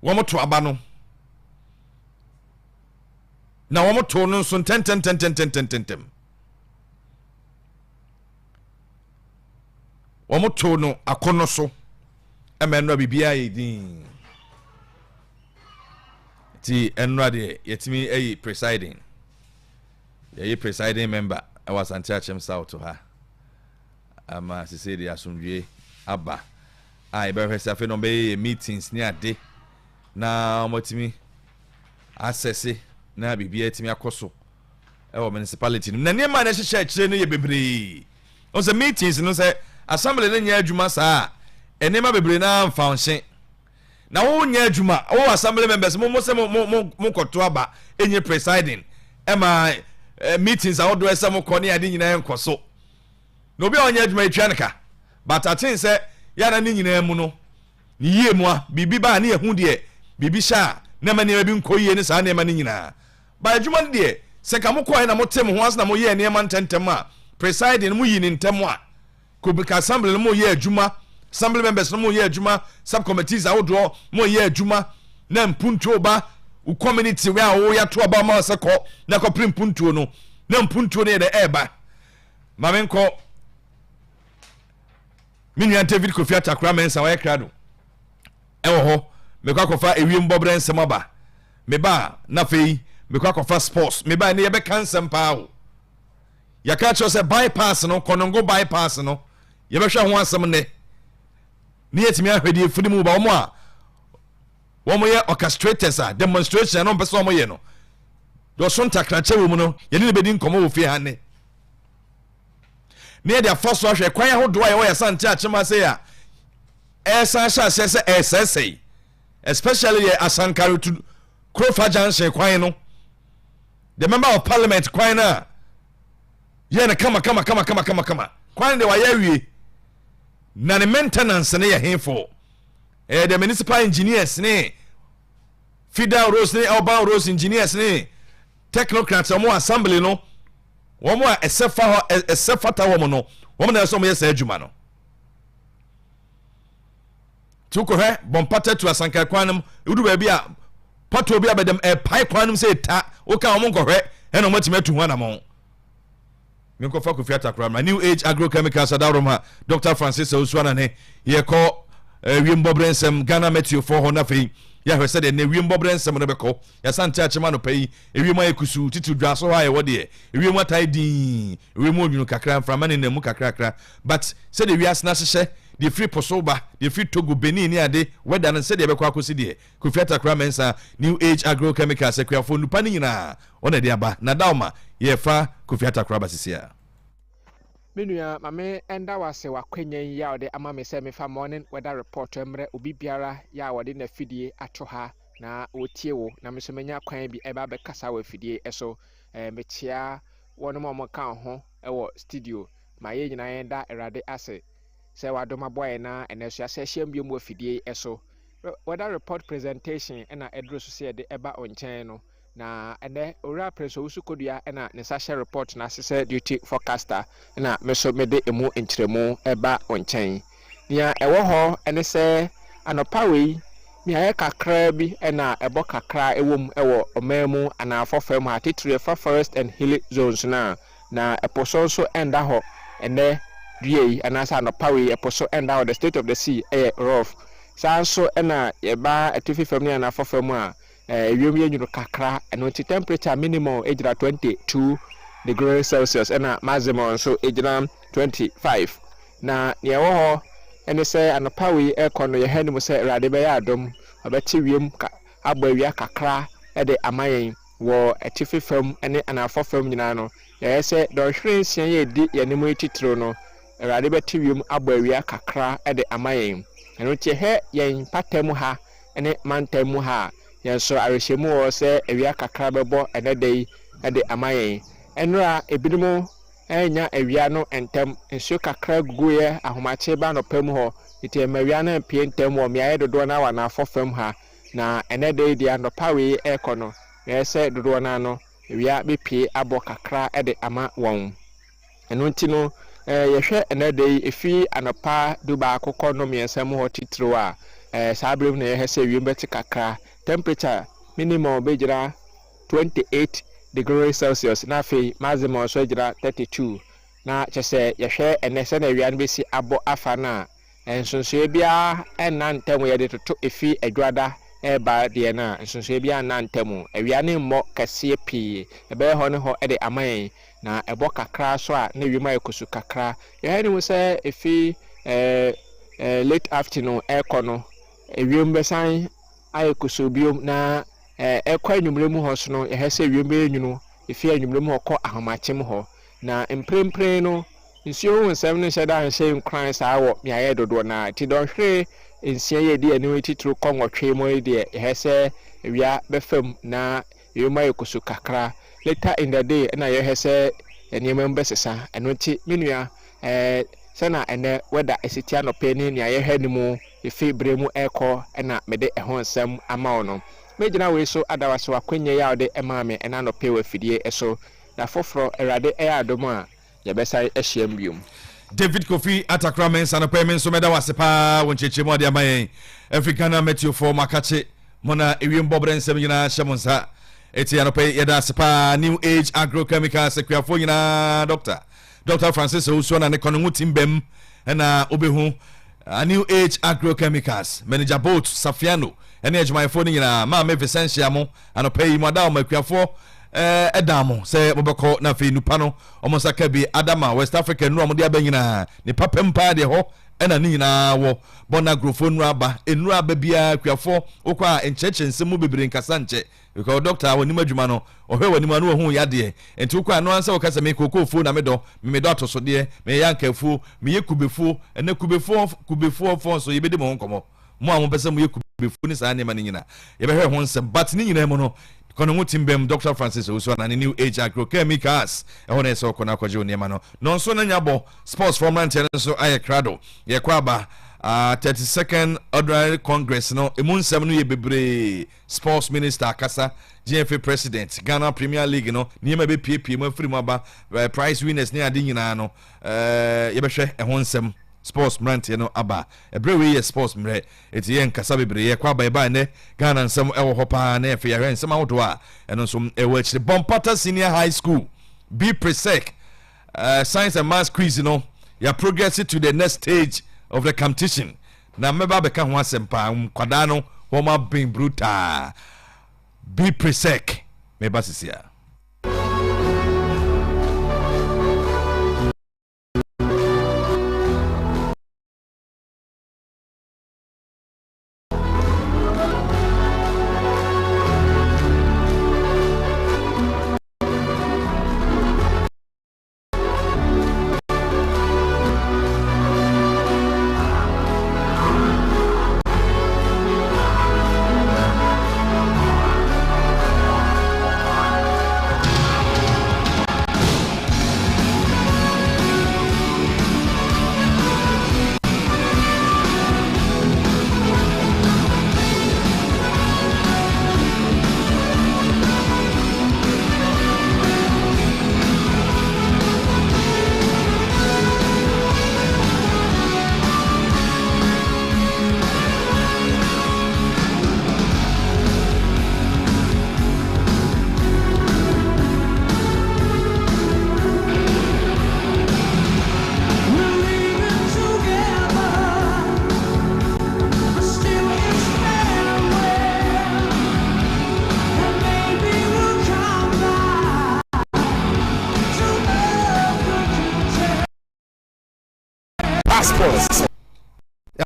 womo to aba no na womo to no so tentem womo to no akono so emeno bibia yedin ti enra de yetimi presiding presiding member I was Antiachem South to her ama se de asomdwe aba ai be hwese afi no be meetings ni ade na omotimi access na bibia etimi akoso municipality na niema na hyehyɛ kyerɛ no ye bebre on se meetings no se assembly na nya adwuma saa enema bebre na mfaunhye na wo nya adwuma wo assembly members mo se mo koto aba enye presiding ema meetings awodo ese mo kɔ ne ade nyina enkoso no bi onya adwuma etwa nka but atin se ya na ne nyina mu no ni yie mu a bibi ba na ehu de bibi sha na ma ne bi nkoyie ne saa ne ma ne nyina ba adwuma de se ka mo kɔ na mo tem ho as na mo ye ne ma ntentem a presiding mo yi ne ntem a ko bi ka assembly mo ye adwuma assembly members mo ye adwuma sub committees awodo mo ye adwuma na mpuntuo ba u community we a wo ya to aba ma se kɔ na kɔ mpuntuo no na mpuntuo ne de eba ma men kɔ Minian David Kofi Atakra mensa wa krado ewo ho me kwa kofa ewiem bobre nsem aba me ba na fei me kwa kofa sports me ba ne ye be kansem pa o ya ka cho se bypass no konongo bypass no ye be hwe ho asem ne yetimi ahwedi efudimu ba omo a womo ye orchestrators a demonstration no pese omo ye no do so ntakra che wo mu no ye ne bedi nkomo wo fie ha ne near their first wash, a quiet hold dry away a son church, Masaya. SSA, especially a son carry to Crofajan, say, Quino. The member of parliament, Quina. Yana, come. Quine de Wayeri. None maintenance near him for. The municipal engineers, nay. Fidel Rose, Alba Rose engineers, nay. Technocrats, or more assembly, no. One more except for woman no woman na so me say adwuma no tuko he bompata to asanka kwanum udu ba bia pato bia bedem pai kwanum say ta o ka omo nkɔhwɛ ena omo timatu ho anamon me nkɔfa Kofi Atakra ma New Age Agrochemicals adaroma Dr. Francis Osuana ne ye kɔ wiembobre nsem Ghana Meteo for ho na fei ya hwese de ne wiembobre nsem no bɛkɔ ya sante achema no pai ewiemu ayekusu titu dwaso ha ye wode ewiemu atai din ewiemu odwunu kakra mframa ne namu kakra but se de wias na hyehyɛ de free posoba de free Togo Benin ni ade weda no se de bɛkɔ akosi de Kofi Atakra mensa New Age Agrochemicals akuafo nupa ni nyina ona de aba na dauma ye fa Kofi Atakra basisia Menua mame enda wase wakwenyen ya ode ama me se me fa morning weather report emre obi biara ya wode na fidie ato ha na otie wo na me so menya kwan bi eba be kasa wa fidie eso me chia wono mo kan ho ewo studio ma ye nyina enda erade ase se wadoma boy na eneso ase hyem bi mu afidie eso weather report presentation na edro so se de eba onchen no na ene ora preso usu kodua na ne sahye report na sese duty forecaster na meso mede emu enkyeremu eba onchen nia ewo ho ene se anopa wei mi aye kakra bi na ebo kakra ewom ewo omamu ana afofam ha titire for forest and hilly zones na eposo so enda ho ene due anasa anopa wei eposo enda ho the state of the sea rough sanso na eba etififam ni ana afofam a wiem yenyu kakra and temperature minimum ejira 22 degrees Celsius and maximum so ejira 25 na ye wo ho ene se anopa we ekono ye hanu se rade be ya adom abati wiem abawia kakra e de amayen wo etififam ene anafofam nyina no ye se do hwensia ye di ye nemu etitiro no rade be tiwiem abawia kakra e de amayen eno tie he yen patam ha ene mantam ha yanso arehemu o se ewia kakra bebo enedei ede amayen enra ebinumo enya ewia no entem enso kakra guguye ahomache ba no pam ho ite mawia na pie entem o miaye dodo na wa na afofam ha na enedei dia no pawe ekono yese dodo na no ewia bepie abo kakra ede ama won eno ntino yehwe enedei efi anopa duba akokọ no miensam ho titiro a Sabrim na yɛhɛ wiem bɛte kakra temperature minimum bɛgyina 28 degrees Celsius na afei maximum so gyina 32 na kyerɛ sɛ yɛhwɛ ɛnɛ sɛ na awia no bɛsi abɔ afa na nsonsoe biara ɛnna ntɛm yɛde toto efi adwada ɛba deɛ na nsonsoe biara nna ntɛm awia ne mmɔ kɛseɛ pii ɛbɛyɛ hɔ ne hɔ ɛde aman na ɛbɔ kakra so a na wiem ayɛ kusu kakra yɛhɛ ne mu sɛ efi late afternoon ɛkɔ no ewiem bɛsan ayɛ kusu biom na ɛkɔ anwummerɛ mu hɔ so no yɛhɛ sɛ ewiem bɛyɛ nwunu efi anwummerɛ mu hɔ kɔ ahomakyem hɔ na mprempren no nsuo hu nsɛm no hyɛ da nhyɛ nkran saa wɔ meayɛ dodoɔ na ti dɔhwere nsia yɛ di anim titiri kɔ nwɔtwe mu deɛ yɛhɛ sɛ awia bɛfam na ewiem ayɛ kusu kakra later in the day na yɛhɛ sɛ nneɛma mbɛsesa ɛno nti menua sɛna ɛnɛ wɛda ɛsiti anɔpɛ ne nea yɛhwɛ ne mu efi bere mu ɛkɔ ɛna mede ɛho nsɛm ama wo no megyina wei so adawaso akwanya yɛ a wode ɛmaa me ɛna anɔpɛ wɔ afidie ɛso na foforɔ awurade ɛyɛ adom a yɛbɛsa ahyia mbiom David Kofi atakra men sanɔpɛ men so meda wase paa wɔ nkyɛkyɛ mu ade ama yɛn African Meteo for makache mona ewiem bɔbrɛ nsɛm nyinaa hyɛ mo nsa eti anɔpɛ yɛda ase paa New Age Agrochemicals akuafo nyinaa Dr. Francis Owusu na ne kono ngutim bem na obehu New Age Agrochemicals manager boat Safiano ene adwumayefo ni nyina ma me Vicentia mo anɔpɛ yi mo ada o makuafo edamo se mobekɔ na fe nupa no omosaka bi Adama West Africa nu amode aba nyina ne papem pa de ho ena ni nyina wo bona grofo nu aba bia kuafo okwa encheche nsemu bebre nkasa nche because doctor woni madwuma no ohwe woni ma no hu yade enti okwa no ansa okasa me kokofo na me do atoso de me yankafu me yekubefu ene kubefu fon so yebedi mo nkomo mo a mo pese mo yekubefu ni saa ne ma ni nyina yebehwe ho nsem but ni nyina mo no kono ngutimbem Dr. Francis Owusu na New Age Agrochemicals ehona eso kona kwaje onema no nso na nyabo sports from Rantia so ayekrado ye kwaba 32nd Ordinary Congress no emunsem no ye bebre sports minister akasa GFA president Ghana Premier League no niema be pie mo afiri mo aba prize winners ne ade nyina no ye behwe ehonsem sports mrantie no aba ebrewe ye sports mre eti ye nkasa bebre ye kwa ba ne Ghana nsem ewo hopa na efe ye nsem awodo a eno nso ewo akire Bompata Senior High School be presec science and maths quiz no ya progress to the next stage of the competition na meba beka ho asempa kwada no wo ma bin brutal be presec meba sisia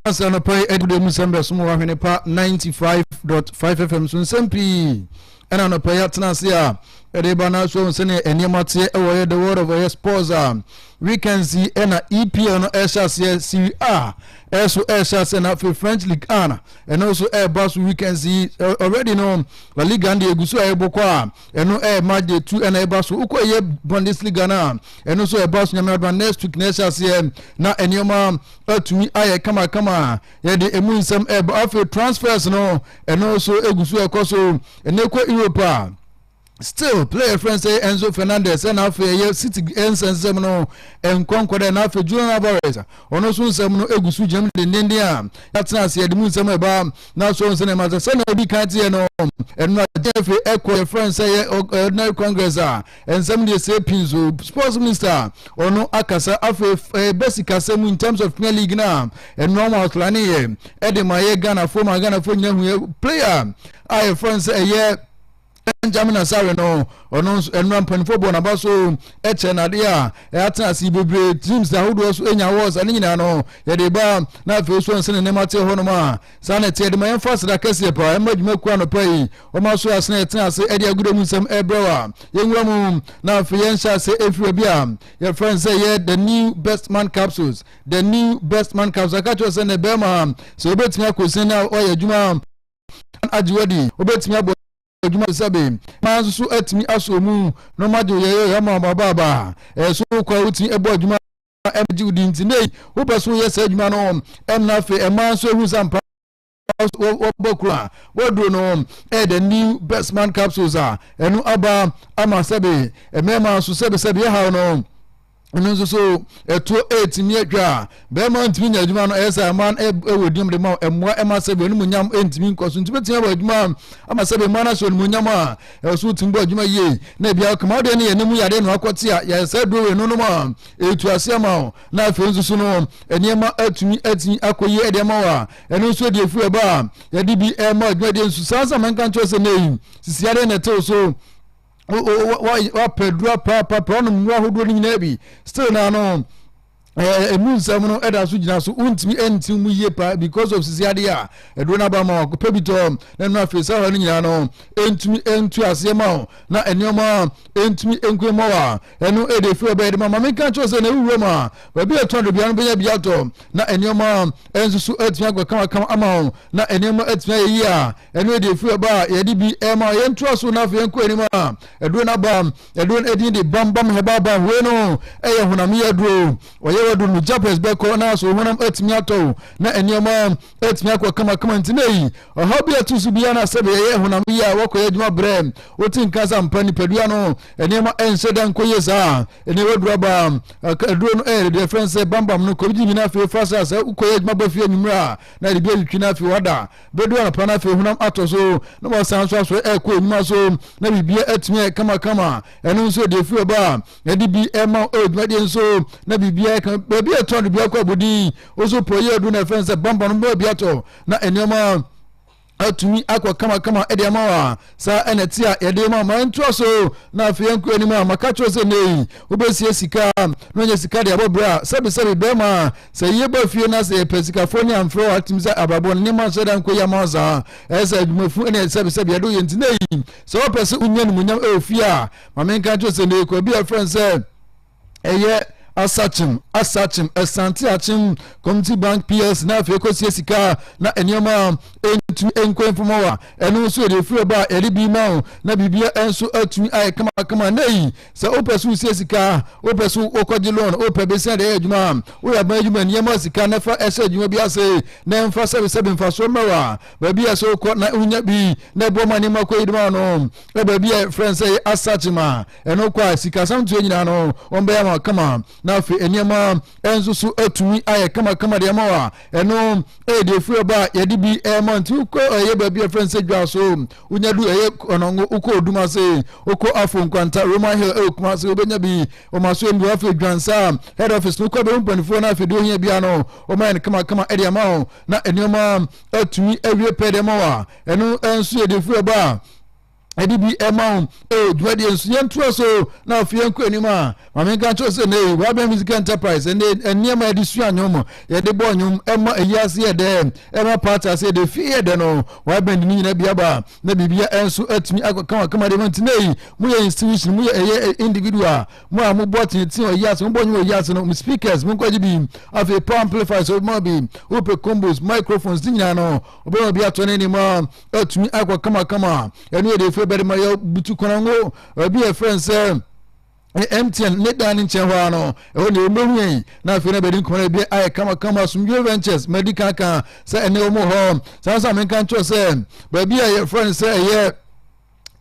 Asa no pay edude musembe sumo wa hwene pa 95.5 FM so nsempii ena no pay atena se a ede bana so nsene eniamate e wo the world of sports we can see ena EPL no SHS Serie A eso SHS na French League ana and also Airbus we can see already no La Liga and egusu ayeboko a eno match day 2 and Airbus ukoye Bundesliga na and also Airbus nyama next week na SHS na enioma atumi aye kama ye de emu nsem after transfers no and also egusu ekoso enekwa Europe still player friend say Enzo Fernandez and after City ensensem no enkonko de na after Julian Alvarez ono so nsem no egusu jam de ndendia yatna ase de mu nsem eba na so nsem ma se na bi kan tie no eno ajefe echo friend say ordinary congress ensem de say pinzo sports minister ono akasa after basic asem in terms of Premier League na eno ma outline ye edemaye Ghana for nyina player I friend say Benjamin Asare no ono enran panfo bo na baso eche na de a atasi bebre teams da hodo so enya wars ani nyina no ye de ba na fe so nse ne mate ho no ma sa na tie de ma emphasize da kase pa emadwuma ku ano pai o ma so asene etenase e de agudo mu nsem ebrewa yenwura mu na fe yen sha se efre bia your friend say yeah the new best man capsules aka cho se ne be ma so obetimi akosin na o ye dwuma ajiwadi obetimi abo Juma sabe manzo so atimi asomu no majo ye ma baba so kwa uti ebo juma emji udi ntine wo peso ye sa juma no na fe manzo ehu sampa Bokura, Wodro no, the new best man capsules enu aba ama sabe mema so sabe how no nso so eto 8 mi atwa be man ntimi nya adwuma no esa man ewodim de ma emwa ema sebe no munyam entimi nkoso ntimi tia ba adwuma ama sebe man so no munyam a eso timbo adwuma ye na bia kama de ne enemu yade no akwoti a ya se do we no no ma etu ase ma na afi nso so no eniema atumi akoyi ede ma wa eno so de fu eba ya di bi ema adwuma de nso sansa man kan cho se nei sisi yade na te so wa pedro pa no mwa hodo ni na bi still na no emu nsam no eda so gina so untimi entimu ye pa because of sisiade a edo na ba ma ko pebito na no afesa ho ni nyina no entimi entu ase ma na enioma entimi enkwema wa eno ede fu ebe de ma me kan cho se na wuwe ma ba bi eto do bia no benya bia to na enioma ensu so etimi agwa kama ama na enioma etimi ye a eno ede fu eba ye di bi e ma ye ntu so na afi enko enima edo na ba edo edin de bam heba ba we no eye hunam ye dro wadu no Japes beko na so honam etimi ato na eniema etimi akwa kama ntinei ohabi atusu bia na sebe ye honam ya wakoye djuma brem otin kasa mpani pedua no eniema enseda nkoye za eni wadura ba eduro no the friends say bambam no ko bi na fe fasa sa ukoye djuma ba fie nyumra na de bia twitwi na fe wada bedu na pana fe honam ato so na mo san so ko enyuma so na bibia etimi kama enu so de fu ba edi bi ema edjuma de so na bibia baby eton bia kwa budi ozo poye do na friends bamba no baby ato na enema atumi akwa kama ede amawa sa eneti a ede ma man so na afi enko enima makacho se nei obesie sika no nya sika de abobra sabe be ma se ye ba fie na se pesika foni amfro atimza ababo ne ma so da nko ya ma za esa adwumafu ene sabe edo ye ntinei so opese unya no munyam efia ma men kacho se nei ko bia friends eye Asachim Asante Achim Community Bank PS na feko sika na enioma entu enko informowa enu so de free ba eribi ma na bibia enso atumi ai kama nei se opesu sika opesu okoji loan opebesi de adwuma wo ya ba adwuma niema sika na fa ese adwuma bi ase na mfa sebe mfa so mewa ba bia so ko na unya bi na bo mani mako iduma no e ba bia friends say Asachima enu kwa sika samtu nyina no ombe ya kama na fe eniema enzo su atumi aye kama de amawa eno de fu ba ye di bi month ko ye ba bi friend say dwa so unya du ye onongo uko oduma say uko afo nkwanta Roman Hill kuma say obenya bi o maso mbi afi dwansa head office no ko be mpanifo na afi do hia bia no o man kama de amawa na eniema atumi awie pe de amawa eno enso ye de fu ba edi bi emount dwade ensuyentu so na ofienko enima mamenka cho se nei wa be music enterprise eniema edisu anyom ye de bo anyom ema eyase ye de ema party se de fie de no wa be ni nyina bia ba na bibia enso atumi kama de mantinei mu ye institution mu ye individual mu amu bot tin oyase mu bonyu oyase no speakers mu kwaji bi afi power amplifiers so mo bi ope combos microphones dinya no obo bia to ne ni ma atumi kama enu de bere ma yo butu konango bi e friends MTN ne dan nchen ho ano e ne omehu na afi na bedi nkona bi ay kama Sumjo Ventures medical kan se ene omo ho sansa men kan cho se ba bi e friends say ye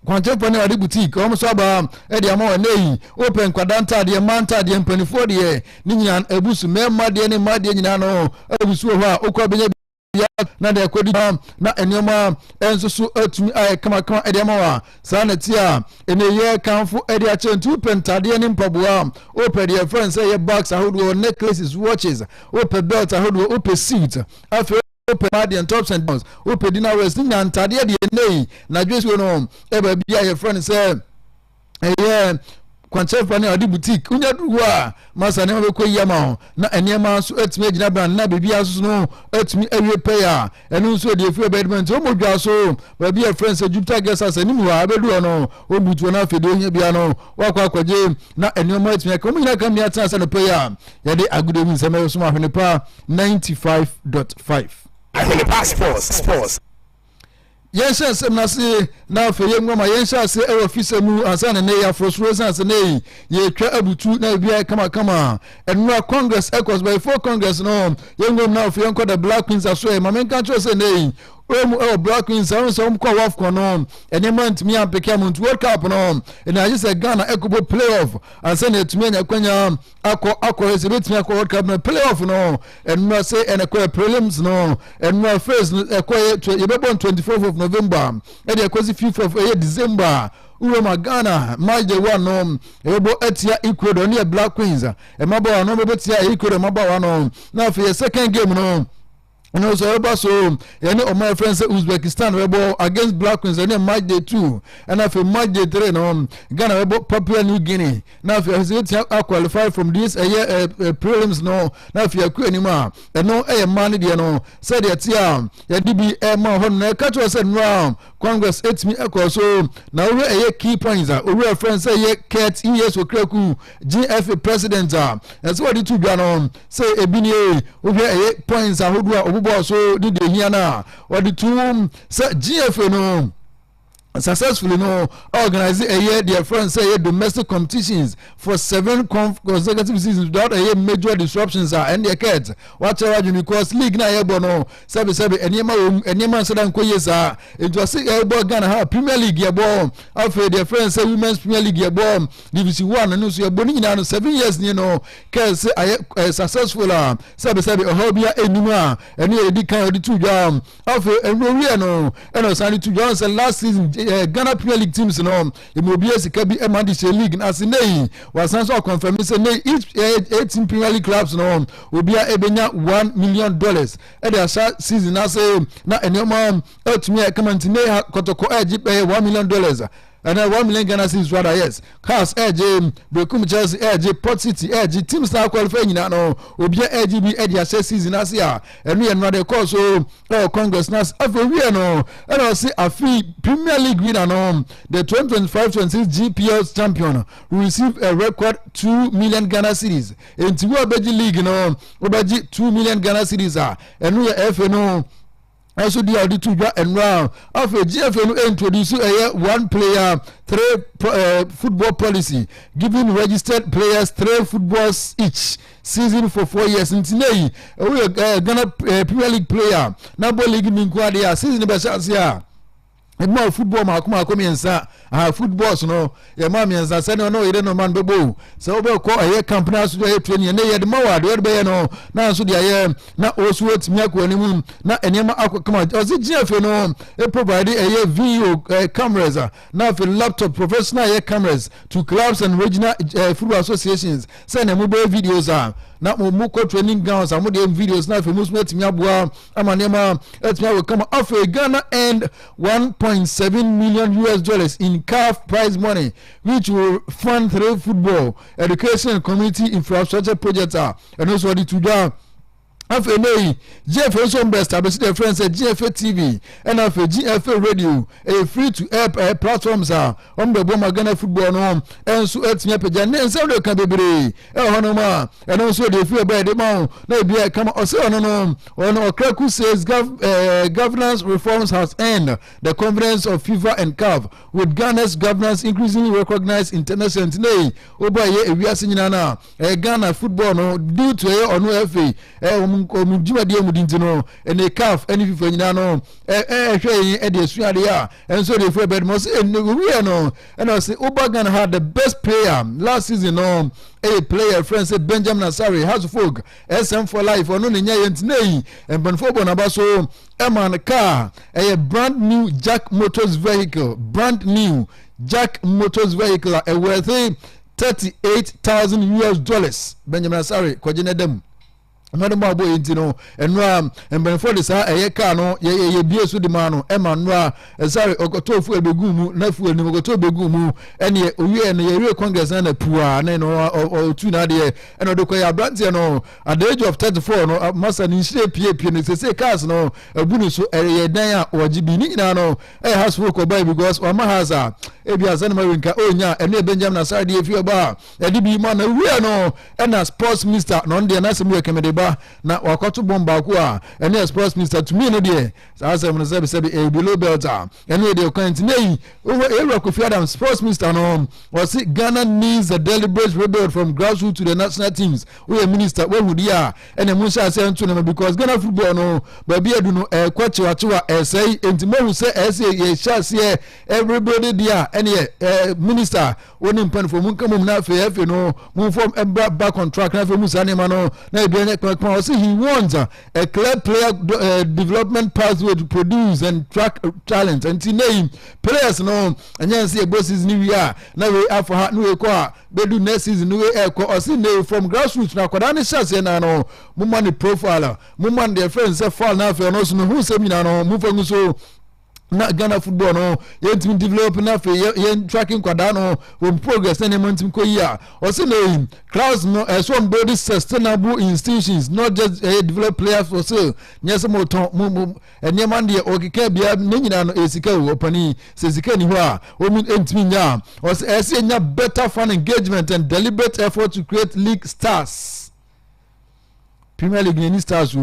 Quantum Penny boutique, almost about Eddie Amor Nay, open Quadanta, the Manta, the Penny de Ninian, Ebus, Madi, and Madi, Nano, Ebusuha, Okabia. Na de akodi na enyoma enso so atumi ay kama edemawa sanetia eneye kanfo edi a chentu pentade ne mpaboa open the friends say box ahodo necklaces watches open belt ahodo open suit after open body and tops and downs open dinner wears ni antade de nei na dweso no e ba bia your friend say Quantum Penny boutique unya duwa masa ne mabeko yama na enema so atimi agina brand na bibia so no atimi awie payer enu so de fu bedment o modwa so ba bia friends Jupiter guest as animu abedu no obutu na fedo hia bia no wakwa kwaje na enema atimi ka mu kam ya tsa no payer ya de agudo mi sema so ma hwene pa 95.5 Ahwene sports Yensha semnase na fe yengoma yensha se e office mu asana ne ya frustration se ne ye twa abutu na bia kama enwa congress equals by 4 congress no yengom na fe yenko the Black Queens aso e mamenka cho se ne o Black Queens so mko waf kono enement mi ampeke amuntu World Cup no na je se Ghana ekobo playoff asana etumi anya kwanya akọ se betumi akọ World Cup no playoff no enwa se eneko prelims no enwa phase ekọ ye bebo 24th of November e dey cause 5th of December Uroma Ghana match the one no ebo etia Ecuador near Black Queens e mabo no bebo tia Ecuador mabo no na for your second game no and also so any of my friends Uzbekistan rebel against Black Queens and then match day 2 and after match day 3 no Ghana rebel Papua New Guinea now if you qualify from this prelims no now if you are anymore and no man there no said that ya DB ma hon na catch us round Congress 8 me equal so now we key points our friends say Kurt yes Okreku GFA president and so what the two no say ebini we points ahodo so did the here or the two GFA no successfully no organize a year their friends say domestic competitions for 7 consecutive seasons without a major disruptions and their kids whatever because league na ebo no sabe enema so dan koyesa it was ebo Ghana ha Premier League ebo after their friends say Women's Premier League ebo Division 1 no so ebo ni na no 7 years ni no case successful sabe ohobia enuma eni edi kan odi two jam after enrowe no eno sani two jam last season Ghana Premier League teams no imobia sika bi Emandishe League na sinei wasan so confirm say each 18 Premier League clubs no obia ebenya $1 million e dey season na say na enema atumi kamantine kotoko $1 million and $1 million Ghana cedis rather yes cars Bekum Chelsea Port City teams now qualify nyina no obia bi share season as ya and we another cause so Congress nas afwe no and I say afi Premier League winner no the 2025-26 GPL champion will receive a record 2 million Ghana cedis enti we obeji league no obeji 2 million Ghana cedis and we FA no also the audit to and round after GFA introduce a 1 player 3 football policy giving registered players 3 footballs each season for 4 years until we Ghana Premier League player number league minkwade season be chance here more football makuma komiensa footballs no ya mamiensa sene no ire no man bebo so be ko aye company so dey training na ye de mawade ye be no na so dey aye na osu otimi akwa nimu na enema akoma ozi GFA no e provide aye video cameras na for laptop professional aye cameras to clubs and regional football associations send mo be videos na mo ko training grounds mo dey videos na for musme etimi aboa amanema etimi we come after Ghana and $1.7 million in CAF prize money, which will fund 3 football, education, and community infrastructure projects and also the two after GFA also best abesi the friends at GFA TV and after GFA radio a free to air platforms on the Boma Ghana football no and so at me page and so they can be honoma and also they feel by the mount no be come also no Okreku says governance reforms has earned the confidence of FIFA and CAF with Ghana's governance increasingly recognized internationally today over here we are seeing Ghana football no due to no FA omujumade omudinti no ene CAF ene FIFA nyina no hwe e de suade ya enso de fu bed mo se we no and I say Obagan had the best player last season no a player friend say Benjamin Asare has folk SM for life ono ne nya yentinei embanfo bonaba so eman car a brand new Jack Motors vehicle a worth $38,000 Benjamin Asare kwagene dem Madam Boy Intino and Ram and Benford is a car no ye be so the man Emmanuel sorry Okoto fu ebegumu nafu ni Okoto begumu ene owie ene ye congress na pua na no or two na de and odokoya brantie no at the age of 34 no masa ni shire pie no say cars no abunu so ye dan a ogibi ni nyina no has work obai because o ma has a ebi asane ma winka onya ene Benjamin Asare de fi oba e di bi ma na wie no na sports minister no de na se mu ekemede na wakoto bomba ku a ene sports minister to me no de say mo say be below belter ene de continue over Kofi Adam sports minister no was Ghana needs a deliberate rebuild from grassroots to the national teams we minister we would ya ene mo say nto no because Ghana football no ba bia du no kwachiwa say enti say ye shase everybody there ene minister woni mpan for mun kamum na fe no mun form back on track na fe musa ne ma no na e he wants a clear player development pathway to produce and track talent and name players no and you see bosses new year na we after ha no ko bedu next season no we ko o see from grassroots na kwada ne chance na no mo man profile mo man their friends say fall na fe no so no who say me na no mo fa so na Ghana football no yentim develop na fe yen tracking kwada no on progress na montim ko ya o se no crowds no so on build sustainable institutions not just develop players for sale nyese mo ton mo enema de o keka bia ne nyina no esika o pani se sika ni ho a o mi entimi nya o se nya better fan engagement and deliberate effort to create league stars Premier League ni stars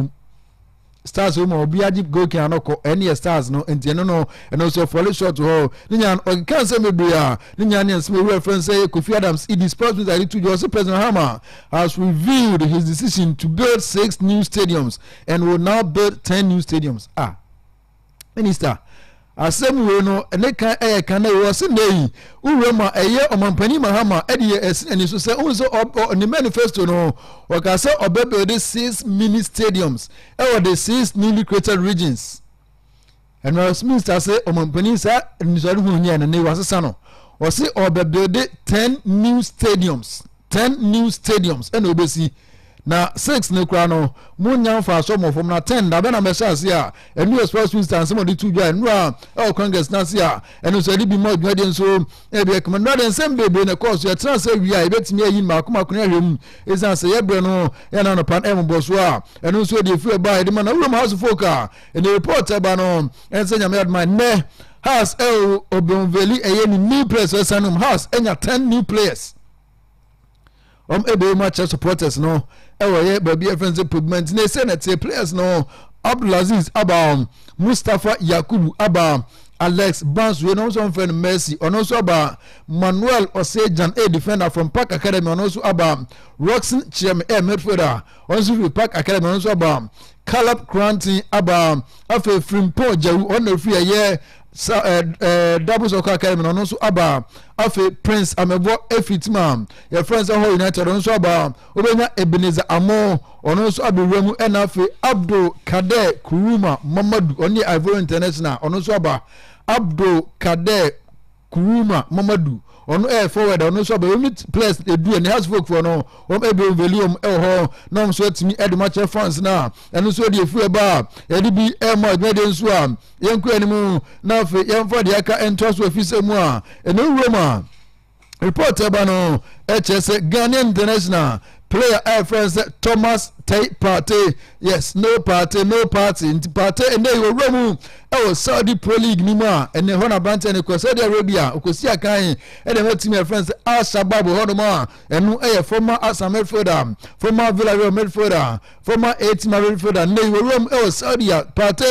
stars mo biaji go kan no ko any stars no enti no and also fall short ho ninya o kan say me bia ninya ne some reference say Kofi Adams in this sports minister to Joseph President Hama has revealed his decision to build 6 new stadiums and will now build 10 new stadiums minister asem we no ene kan kan na wo se nei uwe ma eye omampani mahama ede eni so se unso ni manifesto no o ka se obebe de 6 mini stadiums e the 6 newly created regions and was minister say omampani sa ni so ru nya na nei wasesa no o se obebe de 10 new stadiums ene obesi na 6 ne kra no munya fa so mo fom na 10 da be na message ase a enu express instance mo di tu dwa enu a congress na ase a enu so di bi mo dwa de so e be come na de sem bebe na course ya trans e wi a ebetimi ayin ma akoma kono ahwem esan se ye bre no ya na no pan em boso a enu so di fu e ba e di ma na room house folk a e report e ba no en se nyame adman ne house Obonveli eye ni new players sanum house enya 10 new players ebe match supporters no ye baby friends improvement ne senate players no Abdulaziz aba Mustafa Yakubu aba Alex Barnes we no so friend Mercy ono so aba Manuel Osejan a defender from Park Academy ono so aba Roxon Chem midfielder ono so Park Academy ono so aba Caleb Cranty aba afa Frimpo Jawu ono free ye double soccer academy no so aba afi Prince Amebo Efitima your friends are United no so aba obenya Ebenezer Amo ono so abiremu enafi Abdul Kader Kuruma Mamadu oni Ivory International ono so aba Abdul Kader Kuruma Mamadu ono forward ono so aba we players edu and has work for no ebe volume ho no so timi match fans na eno so de fu eba edi bi ma gbede nso a yenku animu na fe yenfa de aka ento so afise mu a eno Roma report eba no HS Ghanaian International player friends Thomas Tay Partey yes no party party ene Roma Saudi Pro League ni ma ene ho na brante ne ko Saudi Arabia okosi akan e de team e friends Al Shabab ho no ma enu former Arsenal midfielder, former Villarreal midfielder, former team midfielder ne we Saudi party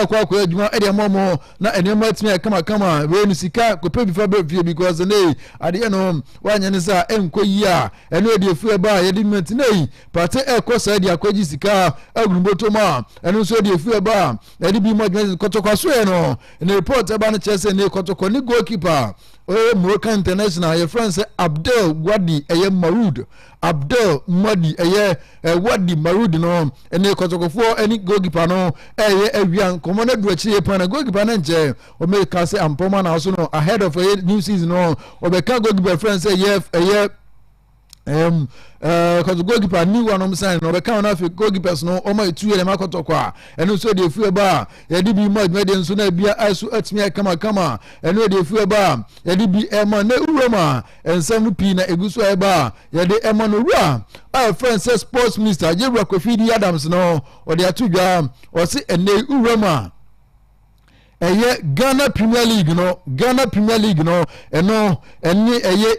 kwa adwuma e de momo na ene ma team e kama we ni sika ko pe before be because ne ade no wanya ne sa enkoyi a ene e de fu e ba ye di mint ne party kwa Saudi akwaji sika agrumoto ma ene so de fu e ba e di bi mo kotokwaso no in the report about the chese ne kotoko ni goalkeeper Moroccan international your friend say Abdel Wadi Marud Abdel Wadi Wadi Marud no ene kotokofo any goalkeeper no awian komona duachi pan goalkeeper na nje o make say ampoma na so no ahead of a new season no o be can goalkeeper friend say cause goalkeeper ni one on sign no be count na goalkeepers no o ma 2 year ma kotokwa eno so de fu ba ye di bi mo de nso na bia asu atimi kama eno de fu ba ye di bi ema na uroma ensam pi na eguso e ba ye de ema no ru a friend say sports minister Jebra Kofi Adams no o de atudwa o se ene uroma Ghana Premier League no eno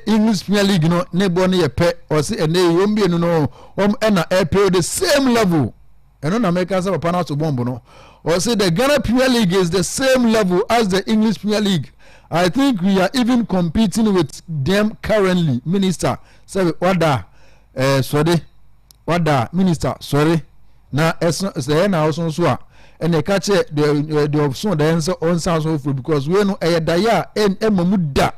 English Premier League no ne bo ne ye pe o se ene yombi no na pay the same level eno na America say papa na so bomb no o se the Ghana Premier League is the same level as the English Premier League. I think we are even competing with them currently. Minister say wada minister sorry na say na also so a and they catch the option the answer on sounds so because we know daya mamuda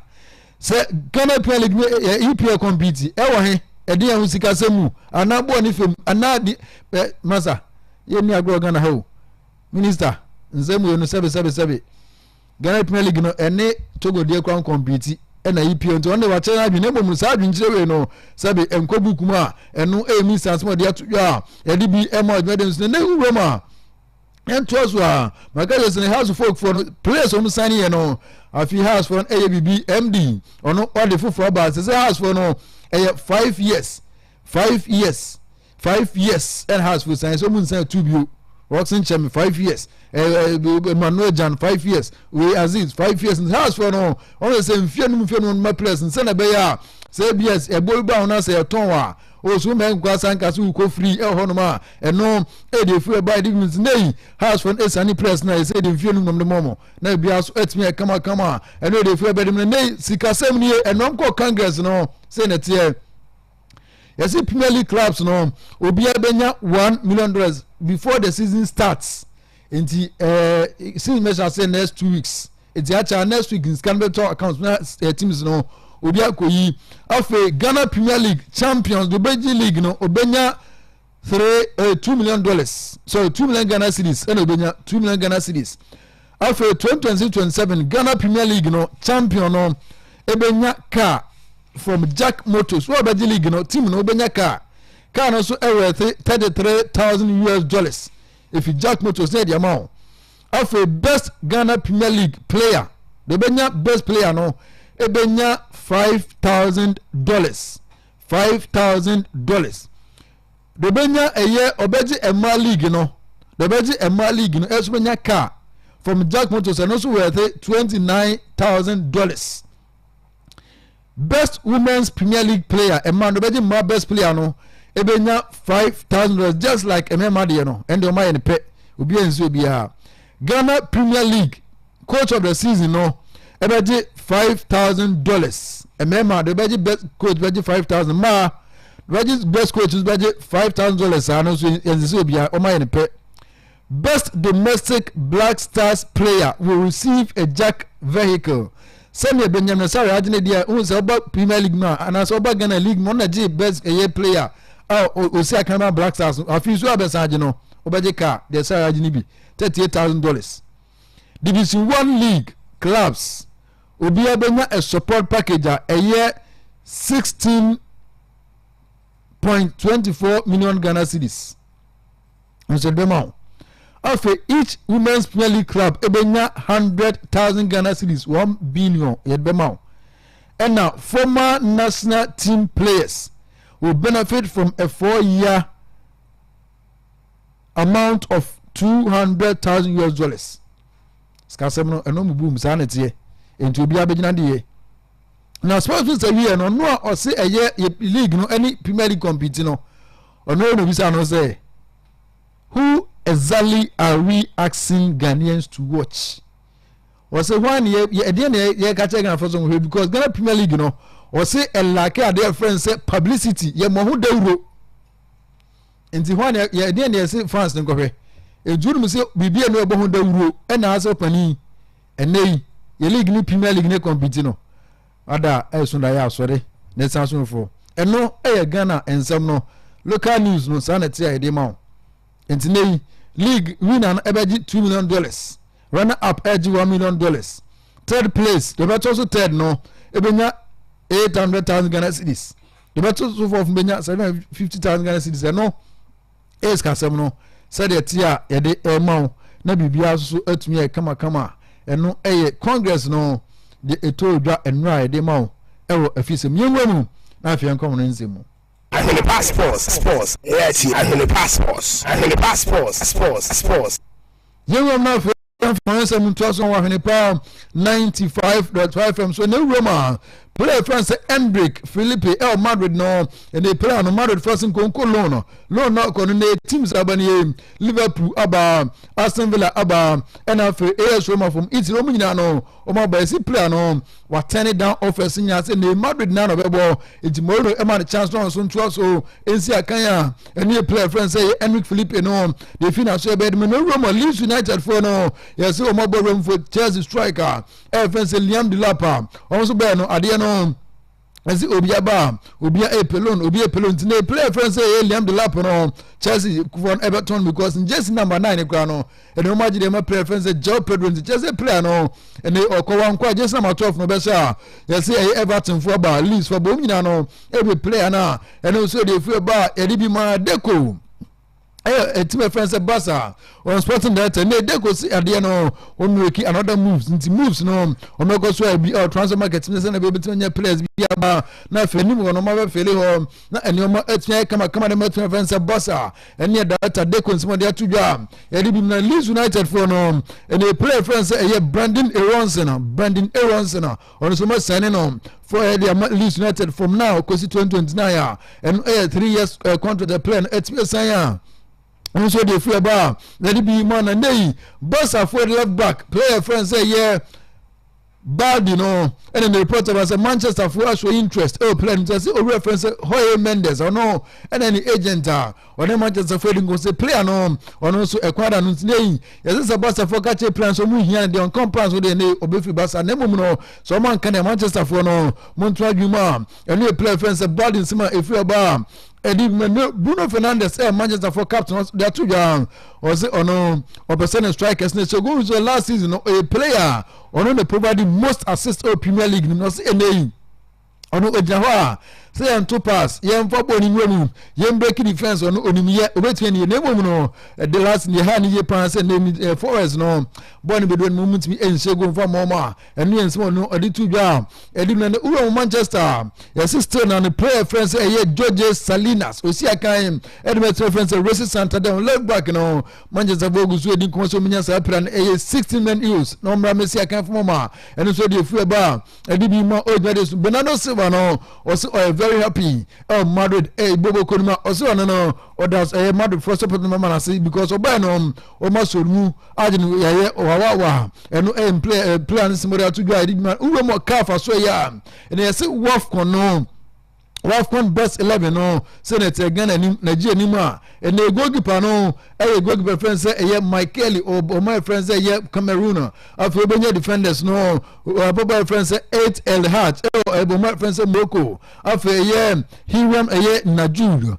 say Ghana Premier League EPL compete e wo he e dey an sika semu anabo ni fem anadi masa ye ni agro Ghana ho minister nzemu no sebe Ghana Premier League no ene Togo dey kwan compete e na EPL nto on dey wa chena bi ne bomu sa adwinjire we no sebe enkobu kuma enu emi sansmo dey atwa e di bi e mo adweden so ne uroma and twas my guys in the house of folk for players on signing you know if he has for an ABB MD or no all the football bars say house for no 5 years and house for sign so mun say 2 bio Roxin Chem 5 years Emmanuel Jan 5 years we Aziz 5 years in house for no only say mfianu my players and send a beya say yes e boy ba una say ton o so men kwa sanka so ko free e ho no ma eno e de fu e ba de means nei house for esani press na say de mfianu nom de momo na bia so etimi kama eno de fu e ba de nei sikasem ni eno ko congress no say na tie yes Premier League clubs no obi abenya $1 million before the season starts inti season measure say next 2 weeks it's actually next week in Scandal accounts teams no obi akoyi afa Ghana Premier League champions the Beji League no obenya $2 million so 2 million Ghana cedis and obenya 2 million Ghana cedis afa 2026-27 Ghana Premier League no champion no ebenya car from Jack Motors wo Beji League no team no obenya car no so worth $33,000 if you Jack Motors say the amount afa best Ghana Premier League player the obenya best player no ebenya $5,000 the benya obeji Emma League no eso benya car from Jack Motors and also worth $29,000 best women's Premier League player Emma obeji ma best player no ebenya $5,000 just like Emma de no and the my pe obi enso obi ha Ghana Premier League coach of the season no ebeji $5,000 Emma the beji best coach beji $5,000 ma beji best coach beji $5,000 ano so enso obi ha o my pe best domestic Black Stars player will receive a Jack vehicle send Benjamin Sarah ajine dia unse oba Premier League na and so oba Ghana League mo na ji best player o si akama Black Stars afi so abesa aje no obaje car the Sarah ajine bi $38,000 Division 1 League clubs obi abenya a support package a year 16.24 million Ghana cedis unse bema after each women's Premier League club ebenya 100,000 Ghana cedis 1 billion yedbema and now former national team players will benefit from a 4-year amount of $200,000 skasem no eno mu boom sa na tie enti obi abegyina de na sports news awie no no a ose eye league no any Premier League compete no ono no bisa no say who exactly are we asking Ghanaians to watch? Was say one ye catch Ghana for some because Ghana Premier League no was say a like their friends say publicity ye mo hu dawro enti one ye dey say fans no go e juru me say bibia no ebo hu dawro e na ase pani enei ye league ni Premier League ne compete no ada e so da ya asore ne sanso for eno e Ghana ensem no local news no sanity e dey ma enti nei league winner no ebeji $2 million, runner up ebeji $1 million, third place the bet also third no ebenya 800,000 Ghana cedis, the bet also for benya 750,000 Ghana cedis no es kasem no said the tia ye de emau na bibia so atumi e kama eno eye congress no de etodwa enra de mau ewo afisem yenwanu na afia nkom no nsemu ahele passports ahele passports yenwam na afia France mutwaso wa hene pa 95.5 FM so ne Roma play France Endrick Philippe El Madrid no and they play on Madrid first in Conco loan no kono ne teams abani Liverpool aba Aston Villa aba NFL AS Roma from Italy omunyina no o ma ba si play no wa turn it down offers nya say ne Madrid na no bebo etimoro e ma the chance no so ntwa so ensi akanya and he play France Endrick Philippe no they finish so be no Roma Leeds United for no yes o ma bo room for Chelsea striker France Liam Delapa also be no ade no as Obiaba Pelon today play friends say Liam Delap no Chelsea from Everton because in just number 9 no and no match them play friends say Joe Pedro Chelsea player no and they okwa nkwa just number 12 no be sure you say Everton for ba Leeds for bo nyina no every player na and also they for ba Edibi Ma Deco team friends Barca on Sporting Director ne Deco see ade no on make another moves no on go so be transfer market ne say na be between players bi aba na fani mo no ma be fele ho na ene mo etia kama de team friends Barca ene director Deco nsimo de atudwa ade bi na Leeds United for no ene play friends Brandon Aronson on so much signing on for the Leeds United from now cause 2029 and 3 years contract plan sign also the free bar let it be man and they Barca for left back player friends say bad and then the reporter was a Manchester for show interest plan just say reference Jorge Mendes or no and then the agent or the Manchester for go say player no or also acquire no today yes Barca for catch plan so mu here the on compounds with the obefi Barca name no so man can Manchester for no Montreal Juma and the player friends bad in some if you bar Eddie Bruno Fernandes Manchester for captain they are too young or say no or percent strikers so go to last season a player or no provide most assists of Premier League no say any ono ejahwa say am to pass yem for boni nwenu yem break defense ono onimiye obetweni ne mom no the last ne ha ne ye pan say ne Forest no boni bedon moment mi enshego for mama enu ensimo no odi tudwa edi na uro Manchester yes still na the player friends Jorge Salinas osi akan edi metro friends Racing Santander left back no Manchester bogusu edi ko so minya sa plan 16 men euros no mra mesi akan for mama enu so dey free ba edi bi ma ojade Bernardo Silva no also very happy Madrid Bobo Konuma also no others Madrid first support no man say because oba no o ma so mu agin ya wa and play plan simple to do I did man who mo car for so ya and they say Wafcon best 11 no Senator Ghana ni Nigeria ni ma and the goalkeeper no goalkeeper friends say Michael or my friends say Cameroon after benye defenders no Bobo friends say 8 El Haj my friends say Morocco after Hiram Najud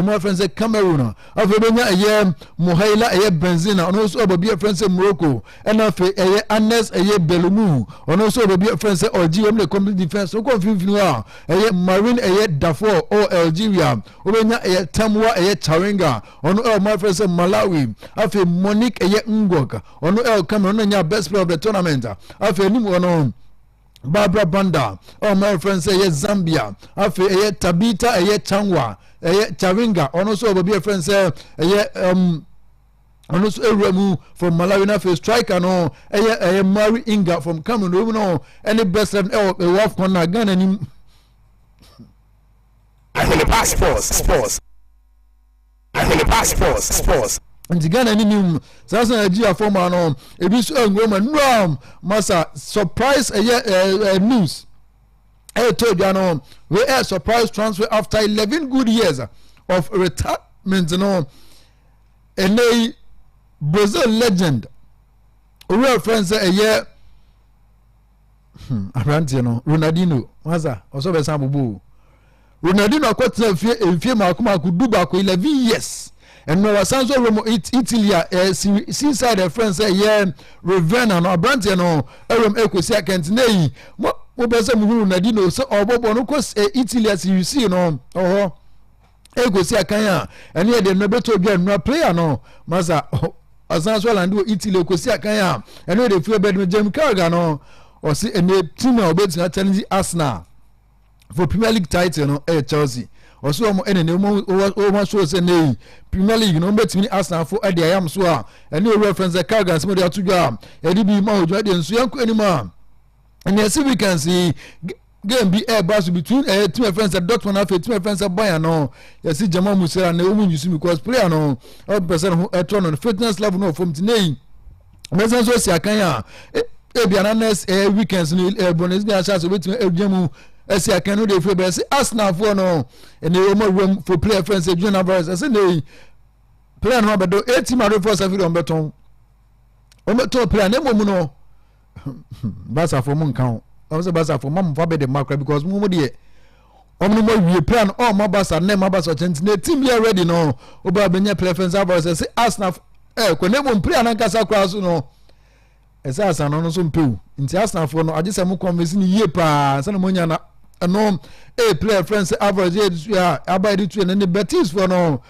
my friends say Cameroon after benye Mohaila Benzina and also Bobo friends say Morocco and after Anes Belumu and also Bobo friends say Oji the complete defense so confused Marine Darfur or Algeria obenya Tamwa Charinga ono my friend say Malawi afi Monique Ngok ono Cameroon nya best player of the tournament afi ni ono Barbara Banda my friend say Zambia afi Tabita Changwa Charinga ono so be friend say ono so ewuramu from Malawi na face striker no Mari Inga from Cameroon no any best and off corner Ghana ni sports nti Ghana ni nim sasa Nigeria former no ebi so ngoma no masa surprise news told you no we a surprise transfer after 11 good years of retirement no and Brazil legend real friends Abrante no Ronaldinho masa also be sambubu Ronaldinho akwatena fie makoma ku Dubai ko 11 years and no wasanso romo Italy seaside friends Ravenna no Abrante no ekosi akent nei mo bese mu Ronaldinho se obobo no ko Italy as you see no ekosi akanya ene ye de no beto bia no player no masa asanso lando Italy ekosi akanya ene de fie bed me James Carragher no o si ene team a obetina challenge Arsenal for Premier League title no Chelsea also mo ene o show say nei Premier League no betimi Arsenal for e dey am so a ene reference Carragher some dey atudwa e di bi ma ojo dey nso yanko anima and yes we can see game be air bass between two friends at Dortmund and two friends at Bayern no yes Jamal Musiala na omu use because player no person who turn on fitness level no from today mesan so si akanya e bia na next weekends ni Bundesliga chance between ejemu esi akanu dey free be say Arsenal for no and the room for player friends Julian Alvarez say no player no bedo 80 man for service on beton o beton player na mo no Basa for mun kan I was Basa for mom for be the mark because mo dey omno mo wie plan all my Basa na my Basa chance na team here ready no oba benya player friends Alvarez say Arsenal ko na mo player na kasa kwa so no esa asa no so mpew nti Arsenal for no agese mo convince ni yie pa sana mo nya na no player friends Alvarez ya abide to na Betis for no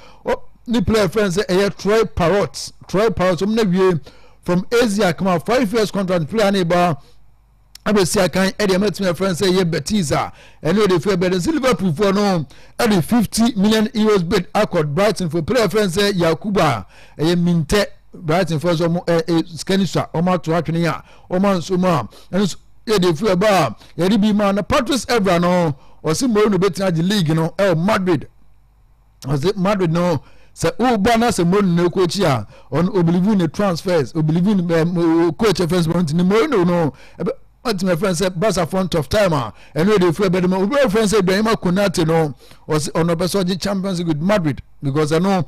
ni player friends Troy Parrott om na wie from Asia come out 5 years contract player na ba abesia kan e my friends Betis and they feel better Liverpool for no at 50 million euros bid accord Brighton for player friends Yakuba Minte Brighton for some Skenisha Oma to atwene ya Oma Suma and they feel about yedi bi man Patrice Evra no o si mo no betina the league no Madrid was it Madrid no se o bana se mo no coach ya on believe in the transfers o believe in coach friends want ni mo no what my friend said Barca front of timer and we dey feel better my friend said Ibrahima Konate no was on the person Champions League with Madrid because I know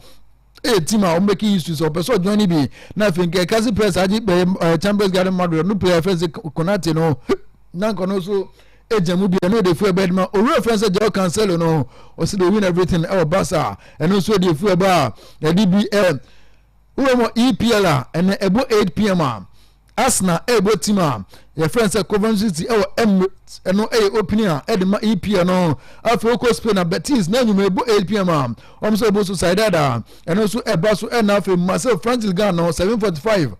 team are making history so person join be na think kasi press aji Champions League Madrid no player friends Konate no na kono so ejemu bi no dey feel better my real friends Joao Cancelo no was they win everything Barca and also dey feel about the DBL umo EPL and ebo 8 p.m. Arsenal ebo team your friends at Coventry City Emirates and no opening edema EPL no after Oko Spain and Betis na you ebo 8 p.m. So ebo so side and also ebo so enough myself Francis Gano 7:45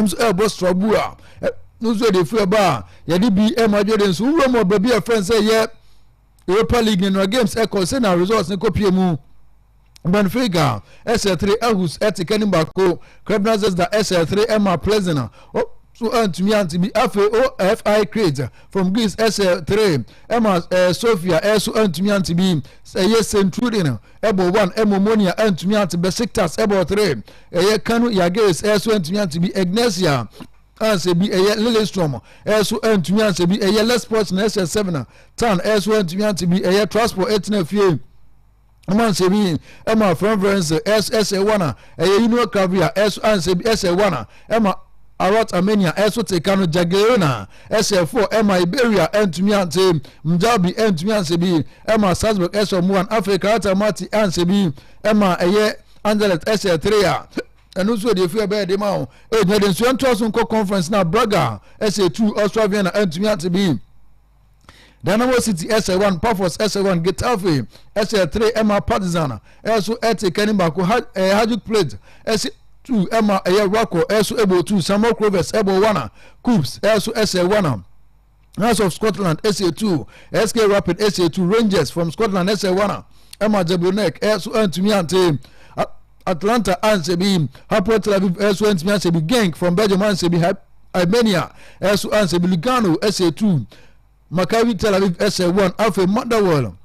so ebo Strabua no so dey free bar ya DB Madrid so we more baby your friends say yeah Europa League no games e concern results ne kopie mu Benfica SL3 Aarhus etikani bako Cremonese da SL3 Emma Pleasant so antumi antibi afa OFI Crete from Greece SL3 Emma Sofia so antumi antibi say Centurion ebo 1 Emomonia antumi antibi Besiktas ebo 3 Kanu Yageres so antumi antibi Ignacia ansebi Lillestrøm so antumi antibi Les Sports na SL7 Town so antumi antibi Transport etnafie man say be Emma Conference SA1 Uno Caviar SA1 Emma Arat Armenia so take Kano Jagiellona SA4 Emma Iberia entumi ante Mjabi entumi ante be Emma Salzburg SA1 Africa Atamati ante be Emma Angelet SA3 and also the fear by the mount the so conference now Braga SA2 Austria entumi ante be Dynamo City SA1 Pafos SA1 Getafe SA3 Emma Partizan also etikani bako Hajduk Plate SA2 Emma Rocco also able 2 Samuel Crovers able 1 Coops also SA1 House of Scotland SA2 SK Rapid SA2 Rangers from Scotland SA1 Emma Jablonek also antumi ante Atlanta answer be Hapoel Tel Aviv S1 answer be Genk from Belgium answer be Armenia S answer be Lugano SA2 Maccabi Tel Aviv SA1 Alpha Motherwell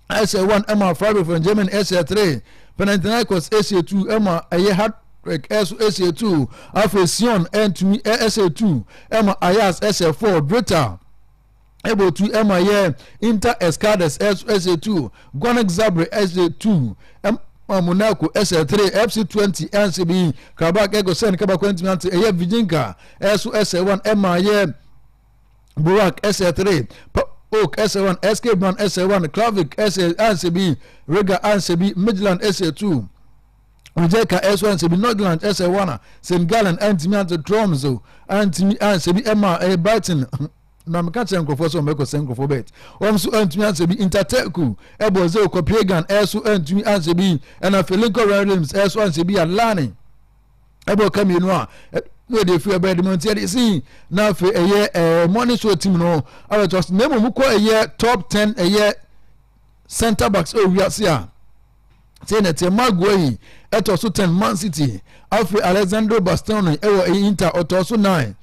SA1 Emma Freiburg from Germany SA3 Panathinaikos SA2 Emma Ayehad SA2 Alpha Sion N2 SA2 Emma Ayas SA4 Brita able to Emma Inter Escades SA2 Guanac Zabre SA2 Monaco SA3 FC20 NCB Kabak Ego Sen Kabak 20 Vijinka SA1 Emma Burak SA3 Oak SA1 SK1 SA1 Klavik SA NCB Rega NCB Midland SA2 Ujeka S1 CB Nordland SA1 St. Gallen Antimiante Tromso Antimi NCB Emma Brighton na mekache nkrofo so meko senkrofo bet omsu antumi ansebi Interteku Ebozo Copenhagen eso antumi ansebi na Felinco Realms eso ansebi Alani ebo kamienu a no dey free bed monti dey see na fe morning show team no I just name mu ko top 10 center backs o wi ase a say na te Maguire etoso 10 Man City Alfred Alexandro Bastoni ewo Inter otoso 9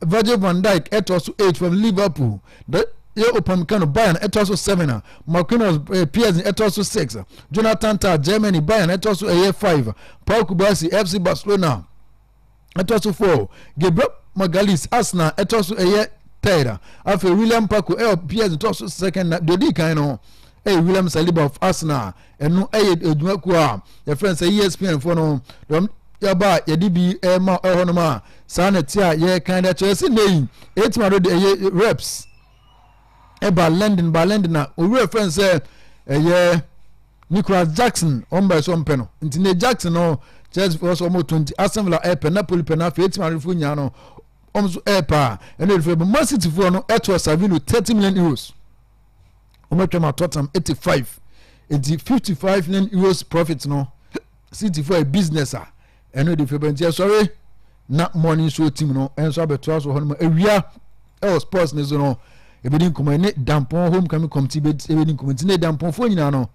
Virgil van Dijk etoso 8 from Liverpool the Upamecano Bayern etoso 7 Marquinhos Piers etoso 6 Jonathan Tah Germany Bayern etoso 5 Paul Kubasi FC Barcelona etoso 4 Gabriel Magalhaes Arsenal etoso 3 after William Paco Piers etoso 2nd Dodi kan no William Saliba of Arsenal eno edwaku a your friends say ESPN for no yaba yedibi ma ehonoma sana tia ye kind of Chelsea nei 800 reps ba London na we friends say Nicholas Jackson omba so mpeno ntine Jackson no Chelsea for so 20 Aston Villa Napoli penafi 800 fu nya no omso pa eno refer Man City for no eto Savino 30 million euros ometema Tottenham 85 into 55 million euros profit no City for a business eno de febentia sorry na morning show team no enso abeto aso honoma ewia sports ne zo no ebedi nkoma ne dampon home committee ebedi nkoma ne dampon fo nyina no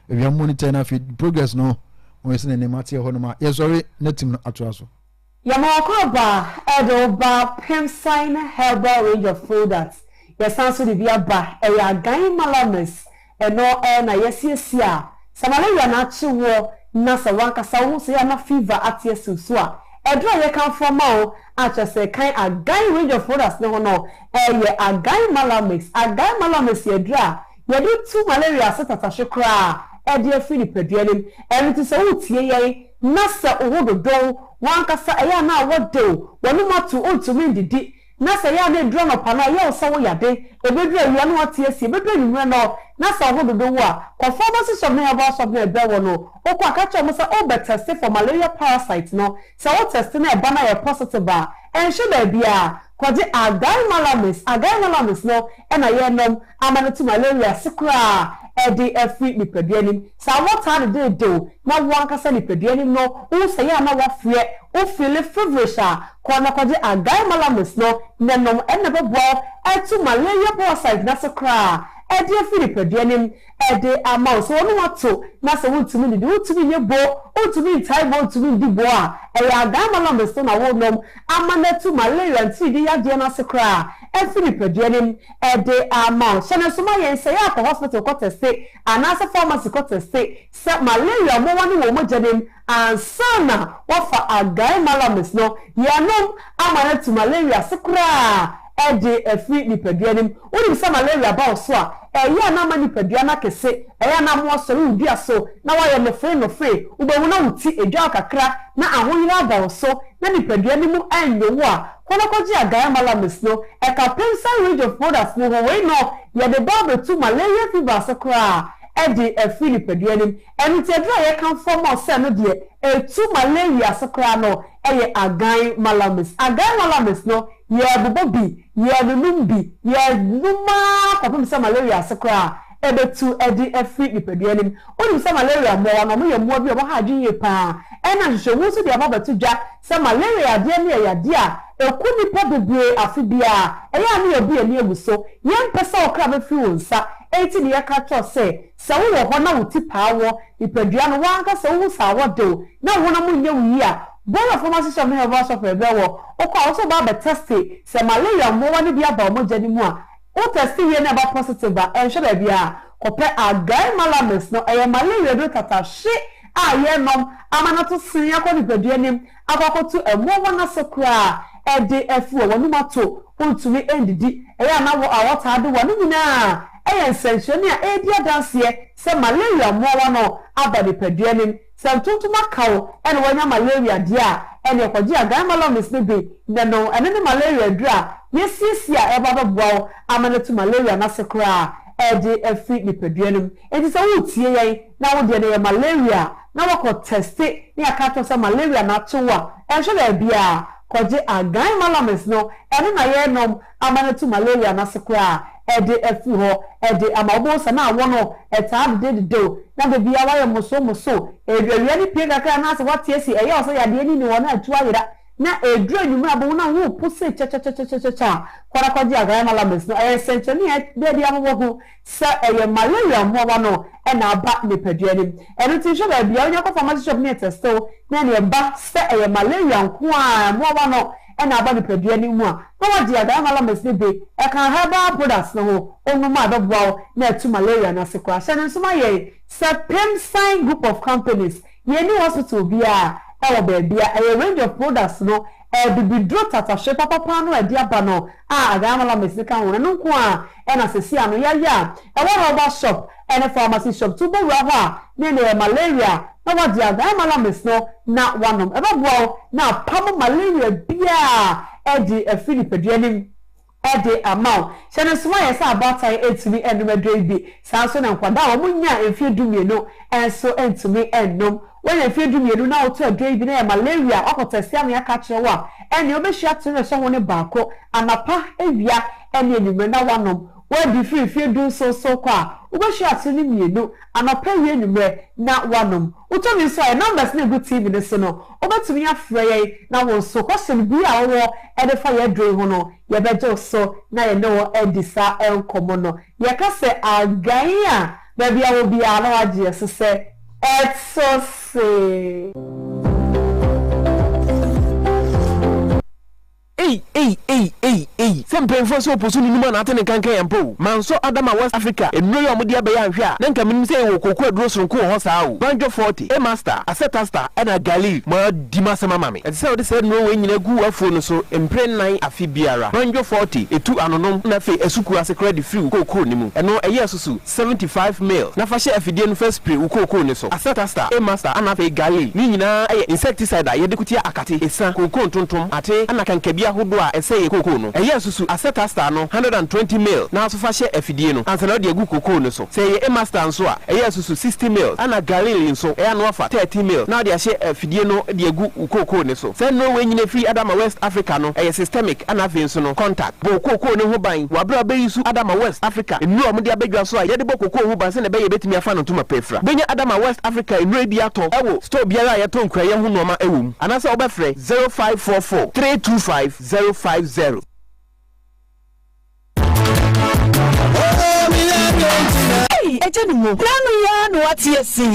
ewia monitor na fi progress no won se ne mate honoma sorry na team no ato aso Yamakoba Edoba Pemsine Herbal range of products yesanso de bia ba eya gan malames eno na yesiesia samaleya na chiwo na sawanka sawo se ya na fever atiesu so a edro ye kan from o achese kan agan range of products no no ye agan malames ye dra ye do tu malaria setata hwekra ede afiri peduanim enti se wutie ye na se ohododon wankasa eya na wodo wonu matu ontumi ndidi na se ya na drum apana ya osawo yade ebedru awia no atiesie ebedru nwura no na se ohododo wo a conformance of na about of na ebewo no okwa akacho mo se o better say for malaria parasite no se o test na eba na ye positive a ensure da bia kwaje agan malames no na ye nom amane malaria sikura edi every nipaduanim sa water de do na wankasa nipaduanim no wo se ya na wafre o feel feverish kwana kwaje agan malames no nenom enebebo etu malaria parasite na sikura edi every nipaduanim edi amount so no wato na se wutumi ndi wutumi yebo wutumi ntaibo wutumi ndibo a eya agan malames na wo nom amane tu malaria ntidi ya de na sikura every nipaduanim edi amount so na so ma yen se ya ko hospital ko test anasa pharmacy ko test se malaria mo wani wo mo janem ansana wafa agan malames no yanom amane tu malaria sikura edi efi nipaduanim woni se malaria ba so a eya na mani paduana kese eya na mo so udi aso na wa ye no free ubewu na uti edwa kakra na ahoyira ba so na nipaduanim anyo wo a kono koji agan malames no e ka pensa range of products no we no ye de ba tu malaria fever sakra edi efi nipaduanim enitedra ye kan form o se no de etu malaria sakra no eye agan malames no ye bobobi ye numbi ye numa kopum se malaria sakra ebetu edi efi nipaduanim oni se malaria mo no ye mo bi o ha adwin ye pa ena hwehwe so de ababetu dwa se malaria de ne ya de a ekuni pa bebre afibia eya na obi ani eguso yem pesa okra be fi wonsa enti ne yaka cho se wo ho na wuti paawo ipadua no wanka se wo sa wodo na wo na munye wi a bona pharmacy shop me have shop ebe wo okwa also ba be test se malaria mo wani bia ba mo jani mu a o test ye na ba positive ba en shoda bia kope agai malames no eye malaria do tata hye aye nom amana to sinya ko ni padua nim akokotu emo wona sekura ede efu wonu mato ontumi endidi eye na wo awota ade wonu nyina eye nsensoni a edi adanse se malaria mo wono abade padua nim se tuntuma kawo ene wanya malaria dia ene kwaji agai malames ne be no ene ne malaria dura yesisia eba bebo amana to malaria na sekura ede efi ni padua nim enti se wo tie yen na wo de ne malaria na wako teste ni akato sa malaria na towa enso le bia koje agan malames no ene na ye nom amana to malaria na sekura ede efi ho ede amabo sa na wono eta de na be bia wa ye muso edwia ni pie kakra na se watie si eye oso ya de ni wona atu ayira na edru nyumu abo na wo pose cha kwara kwaji agan malames no essentially de dia mo ho sa eye malaria mo wa no na aba ne padua nim eno ti sho ba bia onya ko pharmacy shop ne testo na ne ba sa eye malaria nko a mo wa no na aba ne padua nim mu a na waji agan malames ne be e kan herbal products no ho onu ma do bo na tu malaria na se kwa sha nso ma ye sa Pemsign group of companies ye ni hospital bia e wo ba bia a range of products no bibidro tata she papa no edi aba no agan malames ne kan wona no nko a na sesi ano ya e wo herbal shop and a pharmacy shop to be raha ne malaria na wadi agan malames no na wanom eba bo na pam malaria bia edi afili peduanim edi amount shene suma yesa abatai etimi enumedre bi sanso na nkwada wo munya efie dumienu enso entimi ennom when efie dumienu na oto adre bi na malaria okotese am ya ka chewa eni obehia tene so woni baako anapa ewia eni enumre na wanom we be free do so kwa ubehia tene mienu anapa ewia enumre na wanom utomi so e numbers na good TV ne so no obetumi afreye na won so question bi a wo e fa ye dre ho no ye bejo so na ye no edisa enkomo no ye ka se agan a ba bia wo bia na waje se etso se Hey, some painful so pursue ni man atene kankan yampo. Manso Adama West Africa, enno yo mo dia be ya hwe a. Na nka minim say wo kokko aduro sonko ho saa o. Banjo 40, A Master, Aseta Star, na Gali, ma dima sama mame. E say o de say no we nyina gu afo no so empre nan afi biara. Banjo 40, etu anonom na fe esuku ase credit free kokko ni mu. Eno eye susu 75 mil. Na fa share afidie no first spray kokko ni so. Aseta Star, A Master, ana fe Gali. Ni nyina eye insecticide a ye de kutia akate. Esa kokko ntontom ate ana kankabia hodo a ese kokko no. Eye susu Aseta Star no 120 mil na so fa share afidie no ansa na de agu kokko no so say e master nso a eye susu 60 mil ana galili nso e no afa 30 mil na de share afidie no de agu kokko no so say no we nyina free Adama West Africa no eye systemic ana fe nso no contact bo kokko no ho ban wa bra be yisu Adama West Africa enu am de abadwa so a ye de bo kokko ho ban se na be ye betimi afa no tuma pefra benya Adama West Africa enu bi ato ewo store biara ye to nkra ye ho no ma ewum anasa obefre 0544 325 050 Ejenu planu ya no atiesi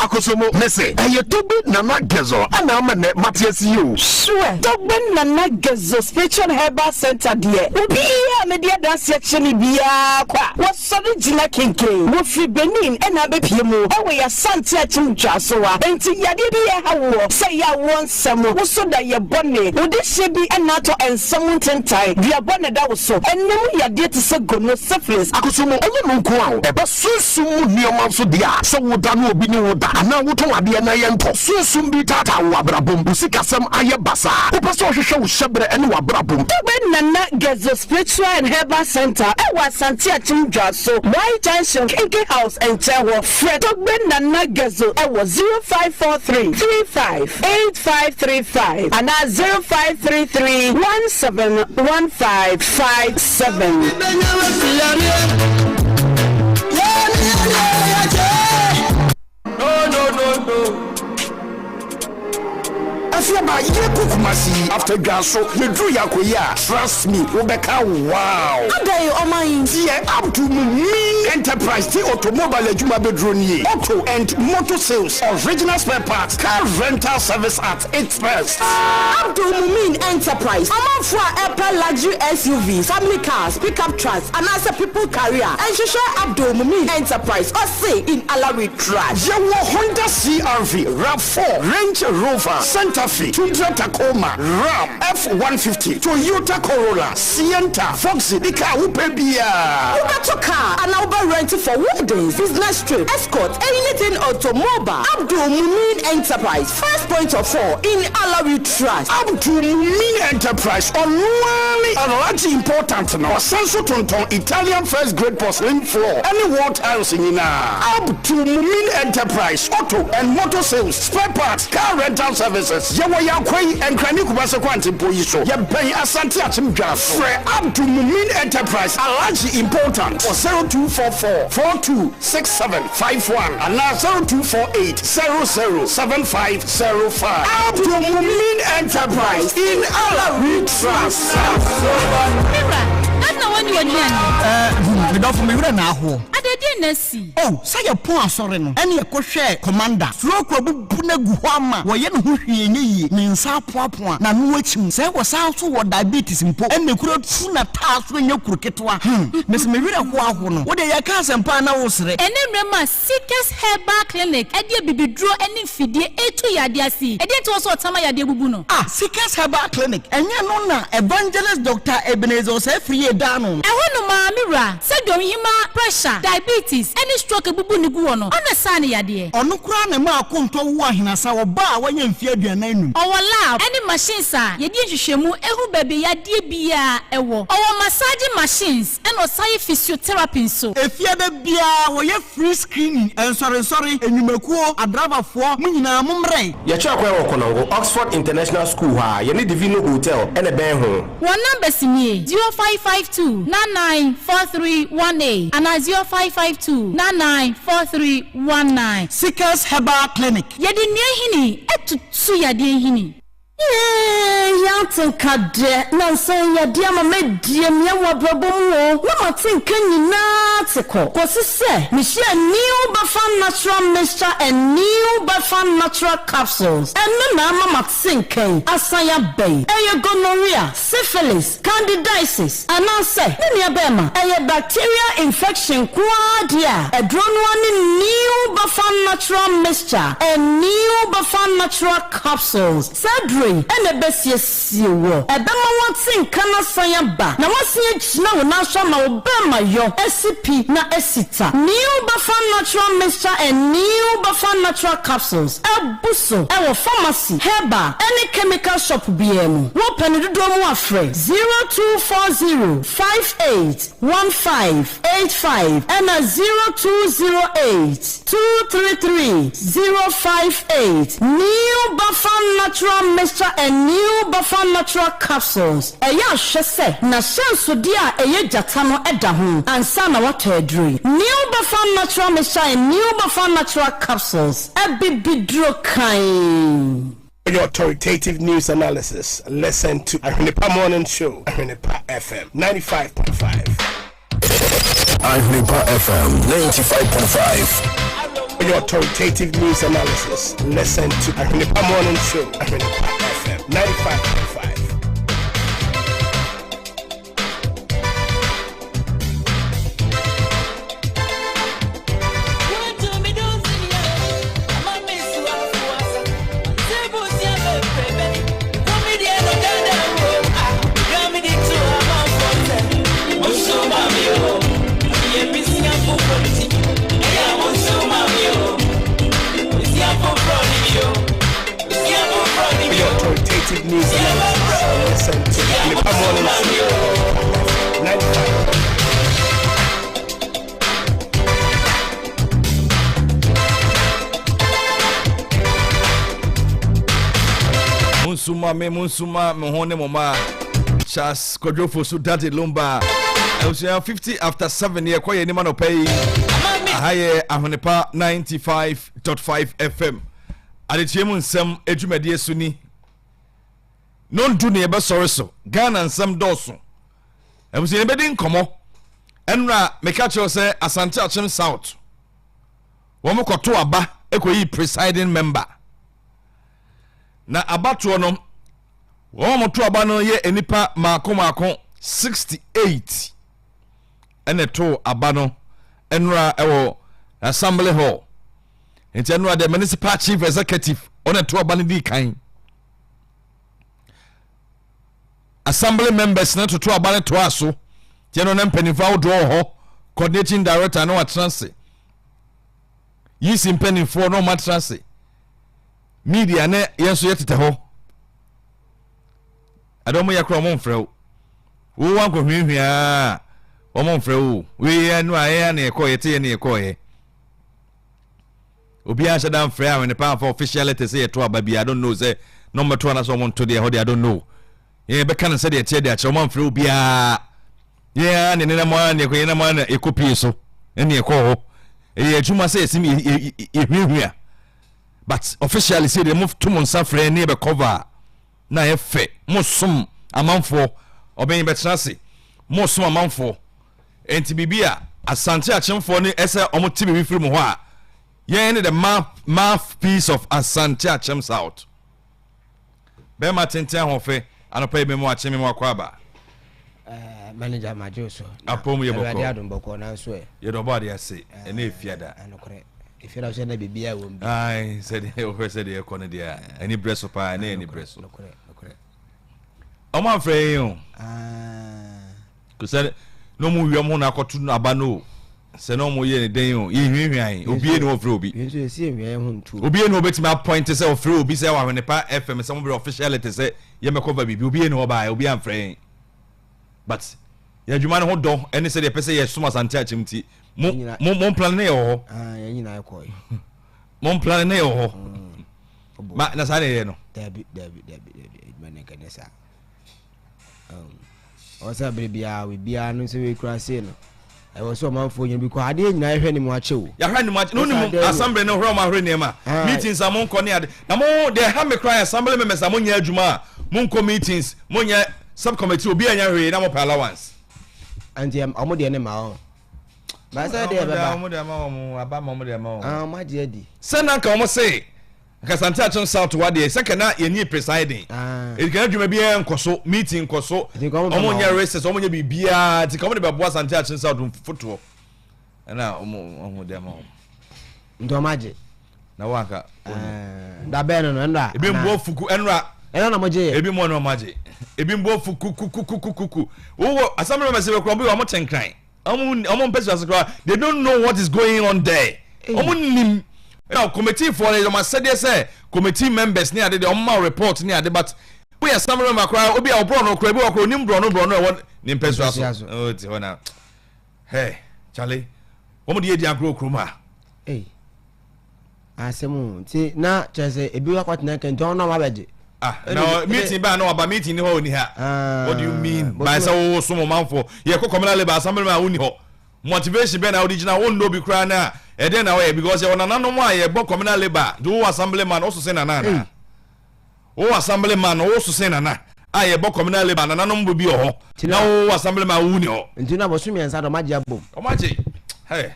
akosomo mese ayetobi nana gezo ana amane matiesi you sure tobi nana gezo spiritual herbal center de obi ya media dance section bia kwa wasori jina kenke wo fi Benin ena bepie mu ewe ya sante achimtwa so wa enti yade bi ya hawo say ya won samo wo so da ye bone wo de shebi ena to ensam tentai dia bone da wo so enum yade te se gono syphilis akosomo onye nko a eba susum nioma so dia so woda no obi ni woda ana woto ade na ye nto susum bi tata wo abrabom busikasem aye basa opeso hwehwe wo shebre ene wo abrabom tobi nana gezo spiritual and herbal center ewa santi achimdwa so my junction kinky house and chewo fred tobi nana gezo ewo 0543 358535 and 0533 171557 No. Afiaba Yeku Kumasi after Gaso, Medru Yakoya, trust me, Rebecca, wow. Aday Omain. Yeah, up to Mumin Enterprise, the automobile Juma Bedroni, auto and motor sales, original spare parts, car rental service at its best. Abdul Mumin Enterprise. I'm for Apple luxury SUVs, family cars, pickup trucks, and as a people carrier. And she share Abdul Mumin Enterprise or say in Alawi Trash. Yawa Honda CRV, RAV4, Range Rover, Santa Fe, Tundra Tacoma, Ram, F-150, Toyota Corolla, Sienta, Foxy, the car who pay beer. You got your car and I'll be renting for weddings, business trip, escort, anything automobile. Abdul Mumin Enterprise, first point of all in Alawi Trash. Abdul Mumin Enterprise, on one large important now. Sanso Tonton, Italian first grade porcelain floor, any wall tiles in Abdul Mumin Enterprise, auto and motor sales, spare parts, car rental services. Yawaya Kway and Kranikubaso Quanti Poiso, Yabay Asante Atimja, Fre Abdul Mumin Enterprise, a large important for 0244 426751 and now 0248 007505. Abdul Mumin Enterprise in Alawi Trust. That's not what you are doing. We don't for me now. Oh, say a poor sorry no. Any a share commander. Stroke will puna guama. Why who he means how poor na no waiting. Say was also what diabetes in po and the crowd sooner task when you crooked one. Miss Mavira Huahono. What are your cousin Pana was and then remember Seekers Herbal Clinic. Edia bibi draw any fidie etu yadiasi. Edia also Tamaya de Bubuno. Ah, Seekers Herbal Clinic. And ya nona evangelist Dr. Ebenezer say free down. I want no mamira. Said hima pressure, diabetes, any stroke bubu ni guono. On the sunny yadie. Onu kura ne ma akonto wo ahina sa wo ba wanya mfie aduana anu. Our lab, any machines are yedi nhwehwemu ehu bebe yadie bia ewo. Our massaging machines and osai physiotherapy so. Efie da bia wo ye free screening. Sorry, enyumakuo adrabafo munyina momre. Ya cha kwa wo konongo Oxford International School ha ye ne Divino Hotel ene ben ho. One number sini 0552 994318 and 0552-994319. Seekers Herbal Clinic. Yadi hini etutu yadi hini. Yantin kade nansa yadi ama medie mia wabrabom wo na matinka nyina teko kosi se mihia new Bafan natural mixture and new Bafan natural capsules and na ama matinka asaya bay eye gonorrhea syphilis candidiasis and now say nenia bema eye bacteria infection kwadia edronwa ni new Bafan natural mixture and new Bafan natural capsules surgery ene besie siwo ebema wantin kana sanya ba na wasie gina wo na so ma obema yo SCP na esita new Bafan natural mixture and new Bafan natural capsules ebuso ewo pharmacy herba any chemical shop biemu wo penedodo mu afre 0240581585 and 0208233058 new Bafan natural mixture and new Bafan natural capsules eya hwese na shanso dia eye jata no eda ho ansa na wato adri new Bafan natural mixture and new Bafan natural capsules ebibidro kan. Your authoritative news analysis. Listen to Ahunipa Morning Show, Ahunipa FM 95.5. Ahunipa FM 95.5. Your authoritative news analysis. Listen to Ahunipa Morning Show, Ahunipa FM 95.5. News analysis. Listen to Ahunipa Morning Show 95. Munsuma me hone mama Charles Kodrofo so daddy Lumba. I was 50 after 7 years kwa ni man pay. Ahaye Ahunipa 95.5 FM. Adetiemu nsem edwumade suni no do ne be sorry so Ghana and some doso e bu se be din komo enra me catch you say Asante Achem South wo mo koto aba ekoyi presiding member na abato no wo mo to aba no ye enipa maako 68 ene to aba no enra ewo assembly hall enti enra the municipal chief executive on to aba no di kan assembly members na to aba no to aso tieno na mpanifa wo do ho coordinating director na watranse yi simpanifo no matranse media ne yenso yetete ho adomo yakro mo mfrew wo wan ko hwehwea wo mo mfrew we ya no aye na ekoyete na ekoye obi a shada mfrew a when pa for officiality say to aba bi I don't know say number 2 na so mo to dey ho dey I don't know ye be kan say dey tie dey a mo mfrew bia ye ne ne mo na ekoye na mo na ekopi so ene ekoho e adwuma say sim ehwehwea but officially say they move to monsa frɛ ne be cover na efe mosom amanfo oben betrase mosom amanfo enti bibia Asante Achemfo ne ese omotibi wi firi mu ho a ye ne the mouthpiece of Asante Achem South be ma tenten ho fe anopa be mu achemi mu akwaba manager majoso apom ye boko radio adom boko na so ye do body ase ene efiada anokore efiada so na bibia wo mbi ai said o said e kono dia any breso pa na any breso nokore o man frɛ yin ko said no mu wiam ho na akoto aba no se no mu ye ne den o ye hwehwan obi ne wo frɛ obi yenso esi hwehwan ho ntu obi ne obetimi appoint se o frɛ obi se wa hwene pa FM se mo be officiality se ye me cover bibi obi ne wo ba obi am frɛ but ya dwuma ne ho dɔ ene se de pese ye suma Asante Achem ti mo plan ne yo ya nyina ekoi mo plan ne yo ma na sa ne ye no dabi mane kanesa osa brebia we bia no se we kura se no e wo so manfo nyi bi ko ade nyina hwɛ ni mo ache wo ya hwɛ ni mo ache no ni mo assembly no hwɛ ma hwɛ ni ma meetings a mo nkɔ ne ade na mo de ha me cry assembly members a mo nya adwuma mo nkɔ meetings mo nya subcommittee obi anya hwɛ na mo pa allowance anti amo de ne ma o ba sa de ba mo de ma mo aba mo de ma o ma je di se na ka mo say Asante Achem South wa de second na ye ni presiding e kan adwuma bi enkoso meeting nkoso omo nya races omo nya bibia ti ka mo de bebo Asante Achem South foto na omo de ma ndo maje na waka da be no nda ebi mbo fuku enra na moje ebi mo no maje ebi mbo fuku wo assembly members be kro bi omo tenkran omo mpesi asokra they don't know what is going on there omo nim now committee for the say committee members near the report near the but we are some member cry obi a bro no cry bi okro nim bro no what nim peso aso oh ti hona hey Charlie omo de edi agro kroma asemu ti na chese ebi wa kwatena kenton no mabeje no meeting ba no aba meeting ni ho ni ha what do you mean by say wo so mo manfo ye ko communal labor assembly ma woni ho motivation be na original won no bi kra na e den na we because you na nanom a ye bo communal labor do assembly man also say na na o assembly man also say na na a ye bo communal labor na nanom bo bi ho na o assembly man wuni ho nti na bo sumi ensa do maji abom o maji hey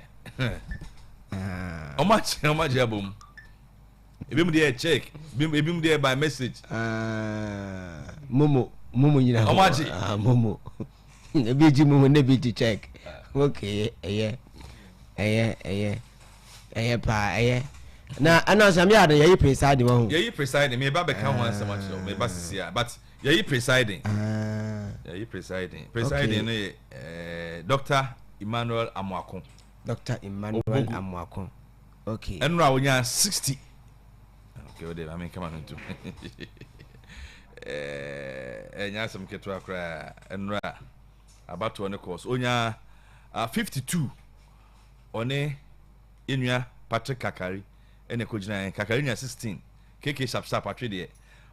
o maji abom ebi mu dey check ebi mu dey by message momo nyina o maji momo ebi ji momo ne bi ji check okay pa na ana so me ade yayi presiding ho yayi presiding me ba be kan one so much me ba sisia but yayi presiding presiding no Dr. Emmanuel Amuakon okay enra wonya 60 okay ode I mean come on to enya some keto akra enra about one course onya 52 one enua Patrick Kakari ene kojina Kakari nya 16 KK sharp atwede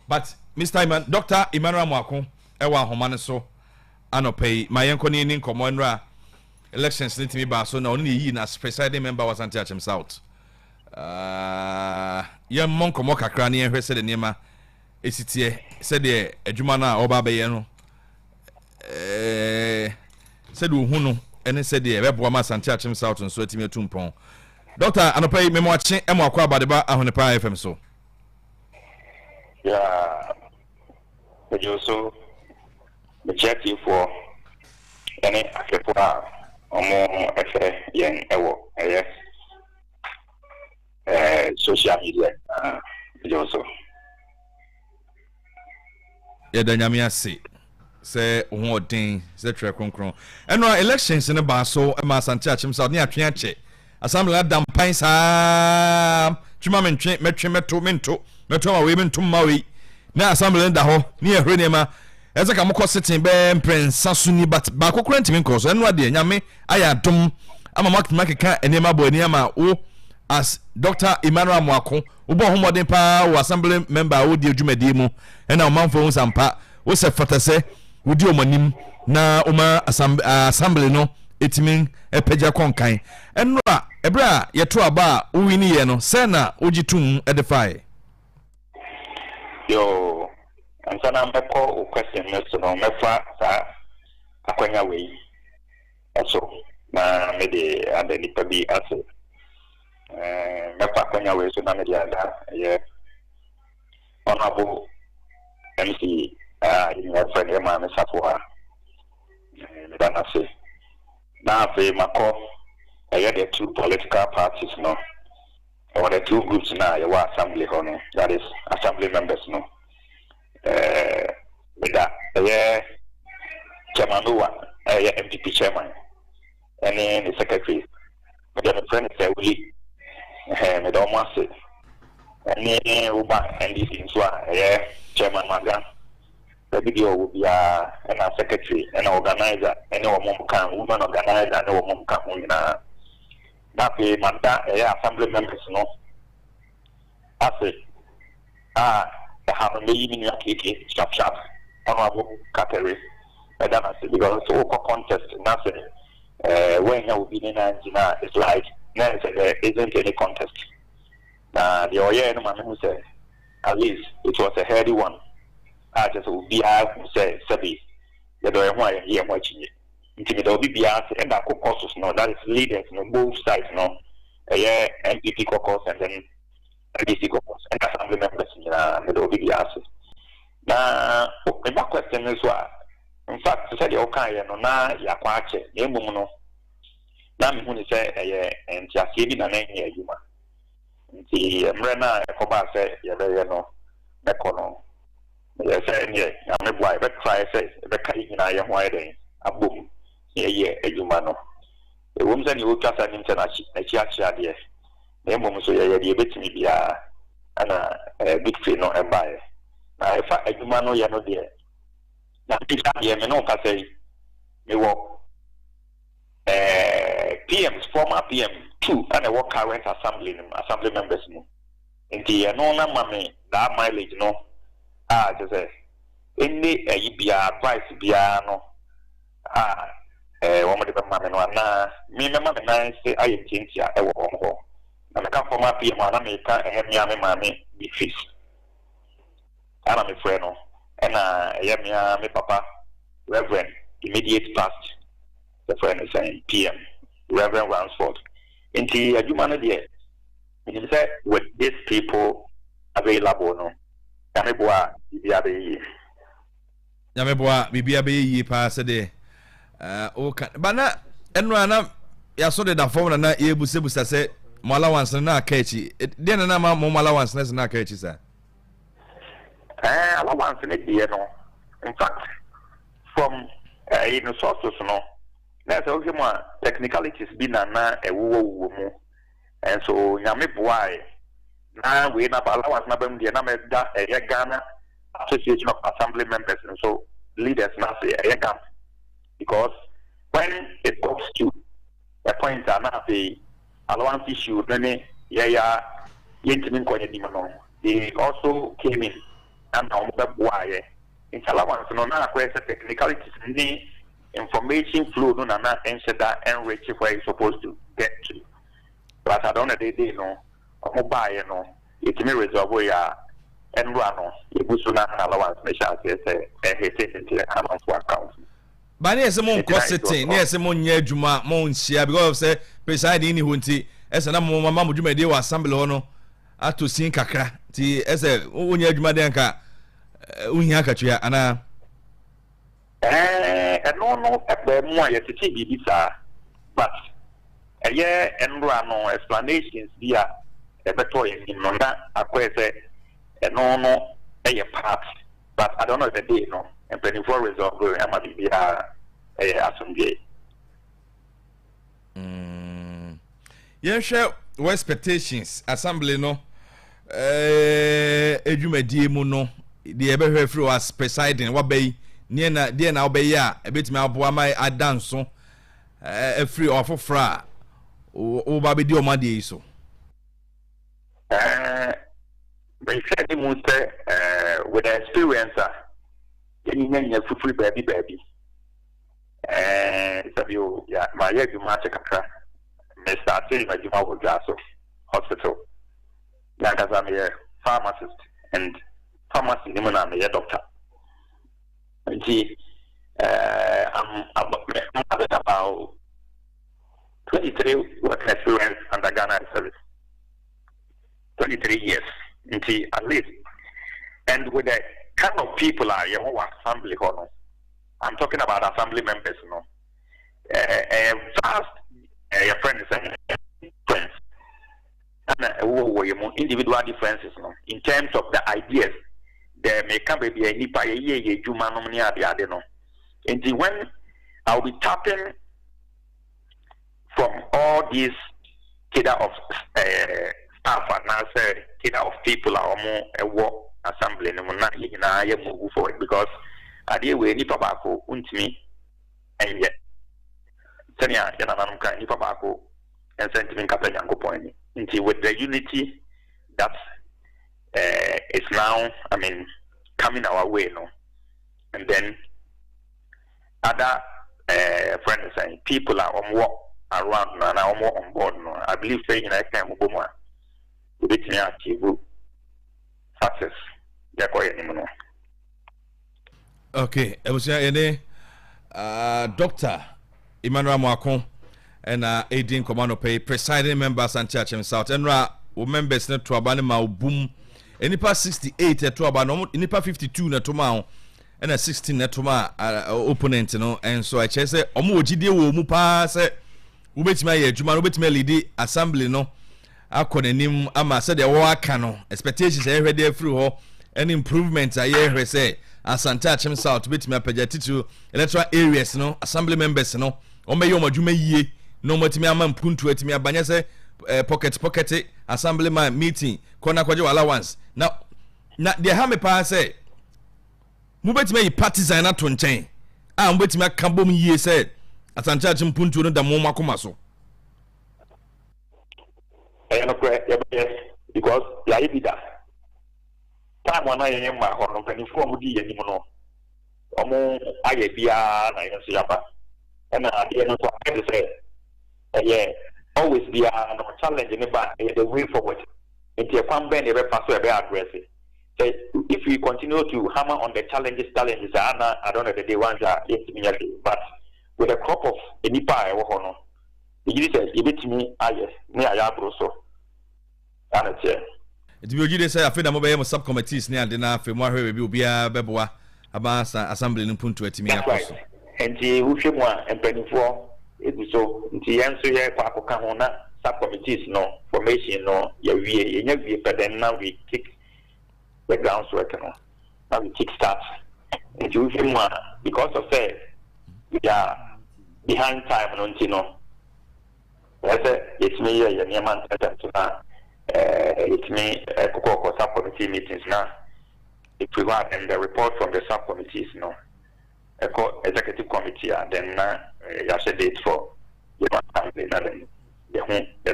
but Dr. Emmanuel Amuakon ewa ahoma so anopai mayenko ni nkomo nra elections ni timi ba so na oni yi na presiding member was Asante Achem South ye monko mo kakra na ehwese de nema esitie said the adwuma oba beye no said hu no ene said the bebo ma Asante Achim South nso atimi atumpon Doctor anopai memo ache emo akwa badeba ahonepa FM so yeah you so the check you for any akepo omo efe yen ewo social media you so nyame ase se ho odin se tre kronkron eno elections ne ba so ma Asante Achim South ne atwe ache assembly adam pan sa twuma mentwe metwe meto ma we mentum ma we na assembly da ho ne ehre ne ma eze ka mokọ sitting be prince suni but ba kokora ntimi nko so eno ade nyame aya dom ama makeka enema bo ani ama wo as Dr. Emmanuel Mwako ubo homodin pa wo assembly member wo di adwumadi mu ena omanfo hu sampa wo se fatase wo di omanim na oma assembly no etimin epeja konkan eno a ebra yeto aba wo wini ye no se na ogitum edify yo ansana mbeko question next no mefa sa akwanya we eso na me de adeni pabi aso mefa akwanya we so na me de ada ye honorable MC in your friend Emma Safwa me dana say na fe mako the two political parties no or the two groups na your assembly hono that is assembly members no with that chairman MPP chairman and then the secretary but the friend say we me don't want say and then uba and this is why chairman Magan the video will be an secretary and organizer and no woman organizer and no woman can na that be manda assembly members no I say have a meeting in sharp honorable category because it's all contest nothing when you will be in Angina it's like there isn't any contest the Oye no man who said at least it was a heady one I just will be who say Sabi the door why here watching it until there will be and that caucus no that is leaders no both sides no MPP caucus and then DC caucus and assembly members in the OBS. Now, my question is what, in fact, said the Okaya no na yakwache, Yemuno. Now, when say, and just giving a name here, Yuma. The Mrena, Koba say, no, Mekono. Yes, I'm a boy, but try say, the Kayin I am wide, a boom, a Yumano. The woman you just an international, a chiacha, dear. Nemo so ye dey betimi bia ana big fee no e buy na if aduma no ye no dey na pika ye me no ka say me wo PMs former PM 2 and work current assembly members no nti ye no na mame that mileage no just say any bia advice bia no wo mo de be mame no na me mame na say aye tintia e wo ho and I come from my PM and I make a mammy be fish. And I'm a friend, and I me papa, Reverend, immediate past. The friend is saying PM, Reverend Ransford. Into a humanity, he said, with these people available, no, Yameboa, Bibia ye pass a day. Okay, but not, and run up, ya saw the phone and not able to say. Malawans na kechi den na ma malawans na kechi sa allowance ne no in fact from sources no na so okay mo technicalities bi na ewo mu and so nyame boy na we na allowance na bam na me da Ghana Association of Assembly Members and so leaders na say Ghana because when it comes to a point na say allowance issue they also came in and why in allowance no na question technicalities ni information flow no na ensure that enrich where you supposed to get to but I don't know they no mobile no it may resolve ya and run Ibusuna allowance measures hesitate amount for account. But yes, among costing, yes, among Yajuma, Monsia, because say, presiding in Hunti, as an among Mamma Jumedi was Assembly Hono, at to sing Kaka, as a Unyajuma Unyaka, Anna. And no, more yet to see but a year and run no explanations via a better in Nona, a question, and no, a part, but I don't know the day, no. And 24 results going to be assembly. Yeah, share expectations. Assembly no. Ejumedi mu no. The ebe free was presiding. What be near na dear now be ya. A bit me aboa my adanso. A free offer fra. O baby di o madi so. But said the most with the experiencer. You free baby. So you, yeah, my year you match a cacra. May start saying my Juma with Gasso Hospital. Like as I'm a pharmacist and pharmacy, I'm a doctor. I'm about 23 work experience under Ghana service. 23 years, at least. And with the kind of people are your assembly hono. I'm talking about assembly members, no. First, your friends and friends, and individual differences, no. In terms of the ideas, there may come be a nipa ye jumanomnia the adeno. And when I'll be tapping from all these kidda of staff and now say kidda of people are more a work assembly and na move forward because I deal with any tobacco untimi and yet Senya Yananamka any tobacco and sentiment Kapanyango point until with the unity that is now coming our way, no, and then other friends and people are on work around and are more on board, no. I believe saying I can move more to achieve success. Okay, I was here, Dr. Emmanuel Mwakon and aiding commando pay presiding members and church himself and members net to abanima boom enipa 68 to abanom enipa 52 na toma and a 16 na toma opponent no and so I say omo ogide wo mu pa say ubetima ye adwuma ubetima lead assembly no akonanim ama say de wo aka no expectations e hwede afiri ho any improvements I hear say Asante Achim South bit me apagatitu electoral areas no assembly members no o me yoma dwuma yie no matimi ama mpuntu atimi abanya say pocket assemblyman meeting kona kwaje allowance na de ha me pa say mu betimi yi partisan na to nchen a mu betimi akambom yie say Asante Achim mpuntu no da mo makoma so because ya ibida time one I am my home and inform the anymore. Omo aye bia na yen so yaba. And at the end of I say yeah, always be no challenge in the way forward. Into a fan bend every pass to be aggressive. So if we continue to hammer on the challenges, I don't know the day ones are but with a crop of any pie or honor. You say you bit me aye, me I so. And it's it will you say I feel that subcommittees near the na fe mo ahwe bi obi a beboa aba assembly no puntu atimi akoso enti wo hwe mu a empanifo eguso nti yenso ye kwa akoka ho na subcommittees no formation no ya wie yenya wie peden na we kick the grounds work no na we kick start nti wo hwe mu a because of say we are behind time no nti no it's me ye nyama ntata it's me subcommittee meetings now. If we want and the report from the subcommittees, no, executive committee, and then you have a date for the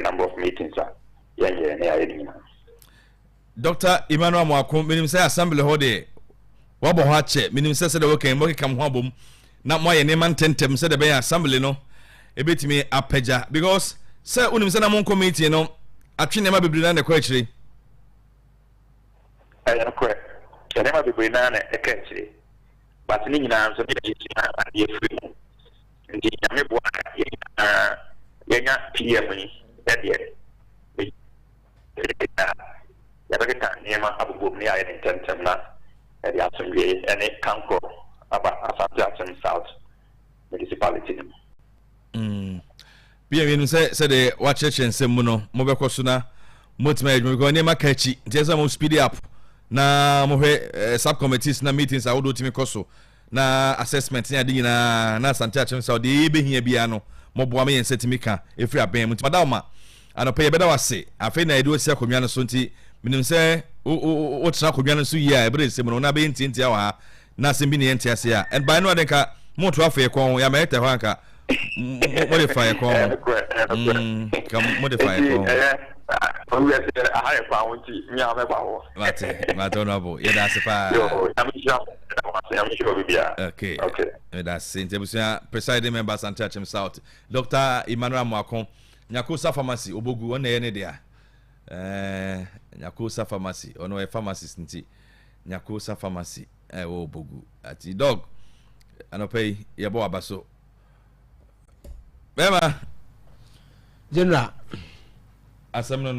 number of meetings. Dr. Emmanuel Mwakon, minim say assembly hode. Wabo hache, minim say the work and work come home. Not more any man tentem said the assembly no. A bit me apeja because say unim say na mon committee no. Atwi nema bebre na kwachire ɛyɛ correct ɛnɛma bebree naa na ɛka akyire but ne nyinaa nso ne yɛsua adeɛ firi mu nti nyame boa yɛnya pm yi ɛdeɛ yɛbɛkeka nneɛma abobom ne ayɛ ne ntɛmtɛm na ɛde asomdwee ɛne kankɔ aba Asante Akyem South municipality no bia wienu sɛ de wakyerɛkyerɛ nsɛm mu no mobɛkɔ so na motuma adwuma because nneɛma ka akyi nti sɛ mo speed up na mohwɛ subcommittees na meetings a wodo timi kɔ so na assessment ne ade nyinaa na Asante Akyem South de ebehia bia no moboa me yɛnsɛ timi ka efiri aban mu nti madawma anɔpɛ yɛbɛda wase afei na yɛde osi akonnwa no so nti minim sɛ o tena akonnwa no so yi a ɛbɛrɛ nsɛm no na bɛyɛ ntiantia wɔ ha na asɛm bi ne yɛ ntiase a and by no ade nka moto afei kɔn ya mɛyɛ tɛ hɔ anka modify kɔn modify kɔn mate honorable yɛda ase paa okay yɛda ase nti abusua presiding member Asante Akyem South Dr. Emmanuel Amoako Nyakosa Pharmacy Obogu on ne dia Nyakosa Pharmacy ono e pharmacist nti Nyakosa Pharmacy Obogu ati dog anopay yebo abaso bema general asem no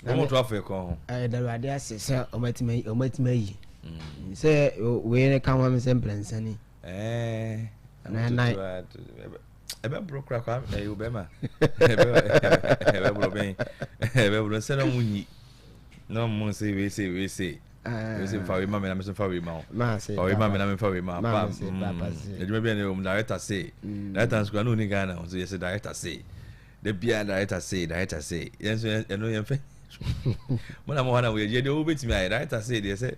omo to afa ko darade ase se omatima yi se we ne kan wa me se mplansani na ebe bro crack you bema ebe bro ben ebe bro se no munyi no mun se we say fa we ma me na me fa we ma fa we ma me na me fa we ma pa ejuma bia ne director say director squad no ni Ghana so yes director say the bia director say yes eno yen fe mo na mo wana we je de obetimi ai director say dey say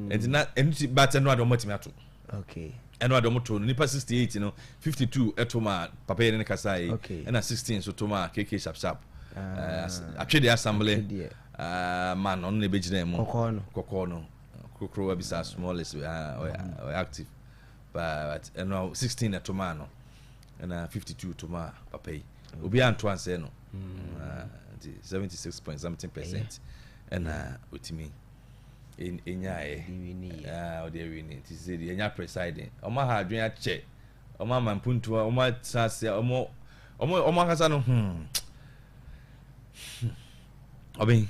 entina enti but no ado matimi ato okay eno ado to nipa 68 no 52 etoma papa ye ne kasa yi na 16 so toma KK sharp atwede assembly man on ne bejina mu kokko no kokro abisa smallest active but eno 16 etoma no na 52 toma papa yi obi anto anse no 76 point something percent na otimi enyae o de wini ti se de enya presiding o ma ha adwen a che o ma mampuntu o ma sase o mo kasa no obi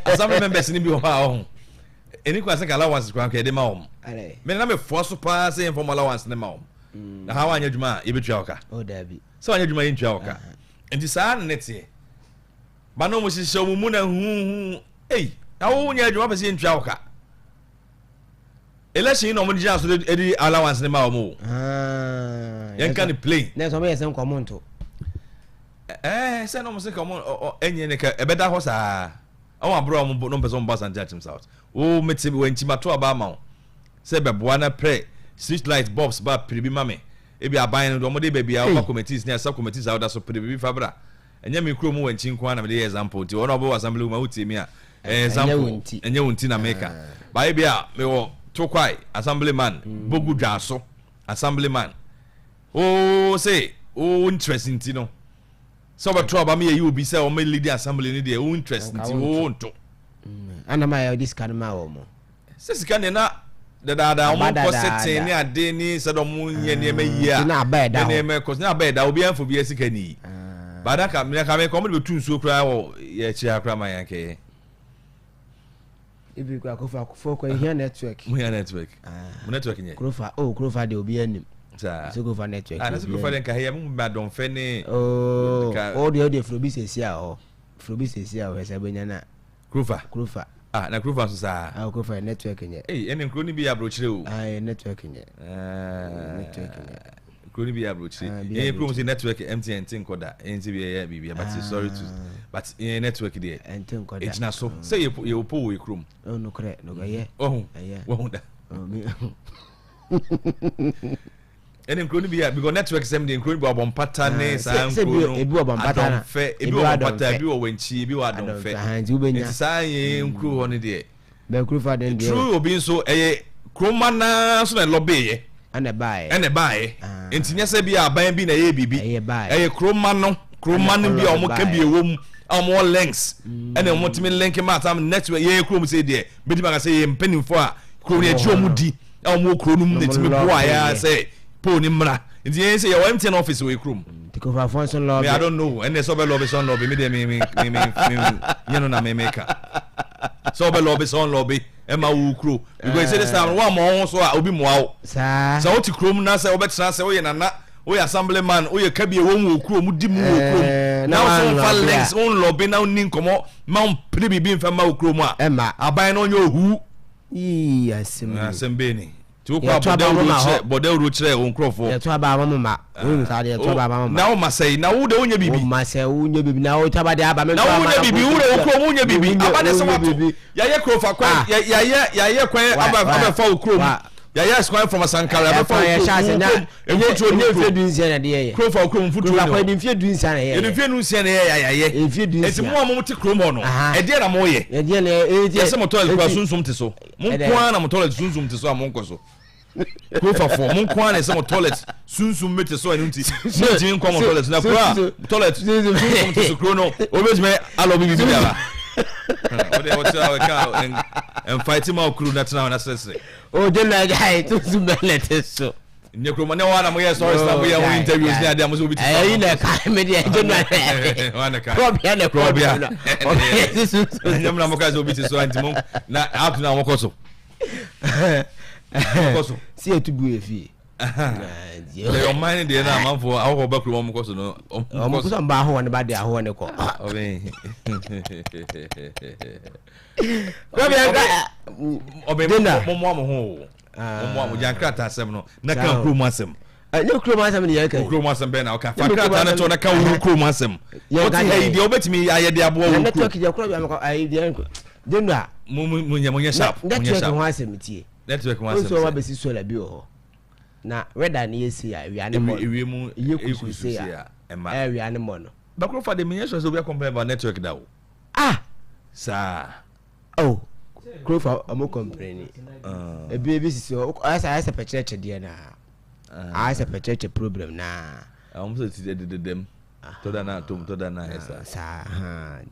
asam members ni bi o ha o eni kwa se ka allowance kwa nke de ma o me na me force pa se informal allowance ne ma o na ha wanya djuma e betwa oka o da bi so wanya djuma yentwa oka enti saa nete ba no mo sise mu na hu na wo nya djuma pese yentwa oka election no mo djia so edi allowance ne ma o mo yen kan play na so me yesen komonto se no mo se komo enye ne ka ebeda ho saa awon abro mo no pese mo ba Asante Akyem South o meti wentimato aba ma o se beboa na pre street light bulbs ba pribi mame ebi aban no mo de ba bia o committees ne sub committees awda so pribi fabra enya me kro mu wanchi nko na me de example ti ono bo assembly ma uti mi a example enya wonti na meka ba bia me wo tokwai assemblyman bogu dwaso assemblyman o say o interesting ti no so ba tro ba me yi obi say o me lead assembly ni de o interesting ti o nto ana ma ya this kan ma wo mo se sika ne na da o mo ko setting ni ade ni se do mo nye ne ma yi a na ba da ne me ko na ba da obi anfo bi sika ni bada ka me ko mo be tu nsuo kra wo ye chi akra ma yanke ibi kwa ko ko here network mo network nye krofa de obi anim so go for network na so go for den ka here mo ba don fe ni o de frobi sesia o we se benya na krofa na krofa so sa krofa network nye ene nkro ni bi ya brochire o network nye nkro ni bi ya brochire promo si network MTN tin koda enti bi ya bibia but sorry to but network there enten koda ejina so say ye opo we krom no kre no go ye wo da ene nkro ni bi ya because network sem de nkro ni bi obon pata ne sa nkro no ebi obon pata na ebi obon pata ebi owanchi ebi wa don fe enti sa ye nkro ho ne de be krofa den de true obi so eye kroma na so na lobby ye ene bae enti nyese bi aban bi na ye bibi eye kroma no Kroman bi a omo ka bi ewom omo links ene omo timi link ma tam network ye krom say there bedi ba say ye mpanimfo a krom ye omo di omo kronum ne timi boa ya say po ni mra nti ye say your MTN office we krom because for function lobby I don't know and so be lobby son lobby me you know na me make so be lobby son lobby e ma wo kro because say this time one mo so a obi mo awo sa so what krom na say obetena say we nana we assemblyman we kabie wo mu kro mu di mu wo kro now so fa links on lobby now nin komo ma mpre bibi mfa ma wo kro mu a aban no nyo hu asembe ni tu kwa bodel ro chere on krofo ya to aba mama wo sa de to aba mama now ma say na wo de wonya bibi ma say wonya bibi na wo to aba de aba me na wonya bibi wo de kro wonya bibi aba de so wato ya ye krofa kwa ya kwan aba fa wo kro mu ya yes going from Sankara be for ya chance na e go to ne fie dunsia na de ye kro fa kro mfutu no kwa de fie dunsia na ye e de fie dunsia na ye e fie dunsia eti mo ti kro mo no e de na mo ye e de na e de se mo toilet kwa sunsum te so mo kwa na mo toilet sunsum te so a mo nko so kro fa fo mo kwa na se mo toilet sunsum me te so anu ti mo ti nko mo toilet na kwa toilet sunsum te so kro no obejime alo bibi biara ode o ta ka en fighting ma okru na tena na sese o de na guy to subelete so nye kro na wana mo yes stories na mo ya wo interviews ni ade mo so bi ti ayi na ka me de je na wana ka probia na probia nyam na mo ka so bi ti so anti mo na out na mo koso koso si etubu efi your mind dey na man for awo ba kro mo koso no mo koso ba ho ne ba de aho ne ko obe obe mo ho jankrata asem no na kan kro mo asem ne kro mo asem ne ya kan kro mo asem be na ka fakrata na to na kan wo kro mo asem what hey dey obetimi aye dey abo wo network je kro bi am ko aye dey denua mo nya sharp network ho asem tie network ho asem so wa be si solar bi ho na weda na yesi ya wi ane mo ewie mu yekusu ya ema wi ane mo no bakro fa de me so so be complain about network da o sa oh krofa amo complain ebi sisi o asa pecheche de na asa pecheche problem na so ti de dem to da na esa sa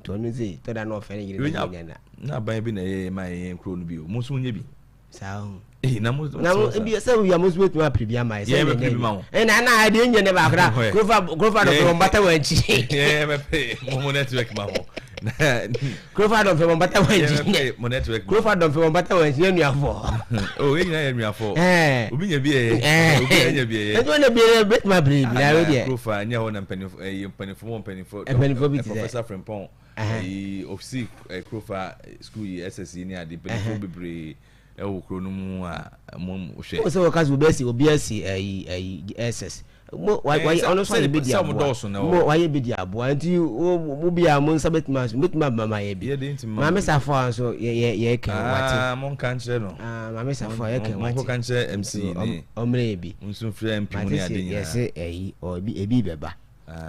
to no zi to da no fe ni gire na ban bi na ye ma ye kro no bi o mo so nye bi sa na mo bi se we amos wait ma pribia mai se na ade nye ne ba kra krofa do mbata wanchi me pe mo network ma mo krofa do fe mbata wanchi mo network krofa do fe mbata wanchi enu afo oh e nya enu afo obi nya bi nya bi e to ne bi bet ma pribia we de krofa nya ho na mpanifo professor Frimpong ofisi krofa school SSC ni ade mpanifo bebre e wo kro no mu a mo hwe o se wo kazu be si obi asi SS mo why ono so be dia mo why be dia abo anti mo bia mo nsa betima mama ye bi mama safo so ye kan wati mo kan kire no mama safo ye kan wati mo kan kire MC ni omre bi nso free MP mo ni ade nya yes o bi ebi beba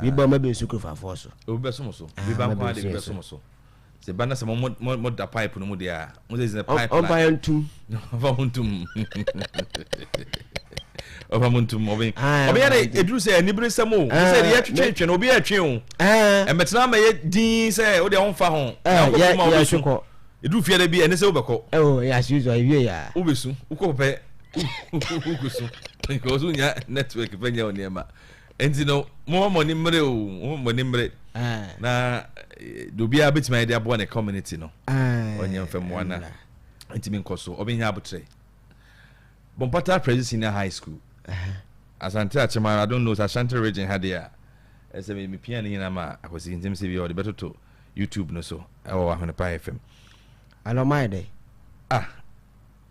bi ba ma be nsu kro fafo so o be so mo so bi ba ko ade be so mo so se bana se mo da pipe no mo dia mo se the pipe on pa entum va muntum oba muntum obi ya eduru se anibere se mo se de twetwe no obi atwe o metena ma ye din se o de on fa ho ya shoko eduru fie da bi ene se wo beko ya shizo iwie ya wo besu uko pe ukusu because unya network penya oniema enti no mo ni mre o mo ni mre na dobia betima ide abo na community no onye mfem wana enti min koso obenya abutre Bompata Prairie Senior High School Asante Achema I don't know Ashanti region had there ese me piano nyina ma akosi ntim se bi o de betoto YouTube no so e wo Ahwenepa FM alo mai dey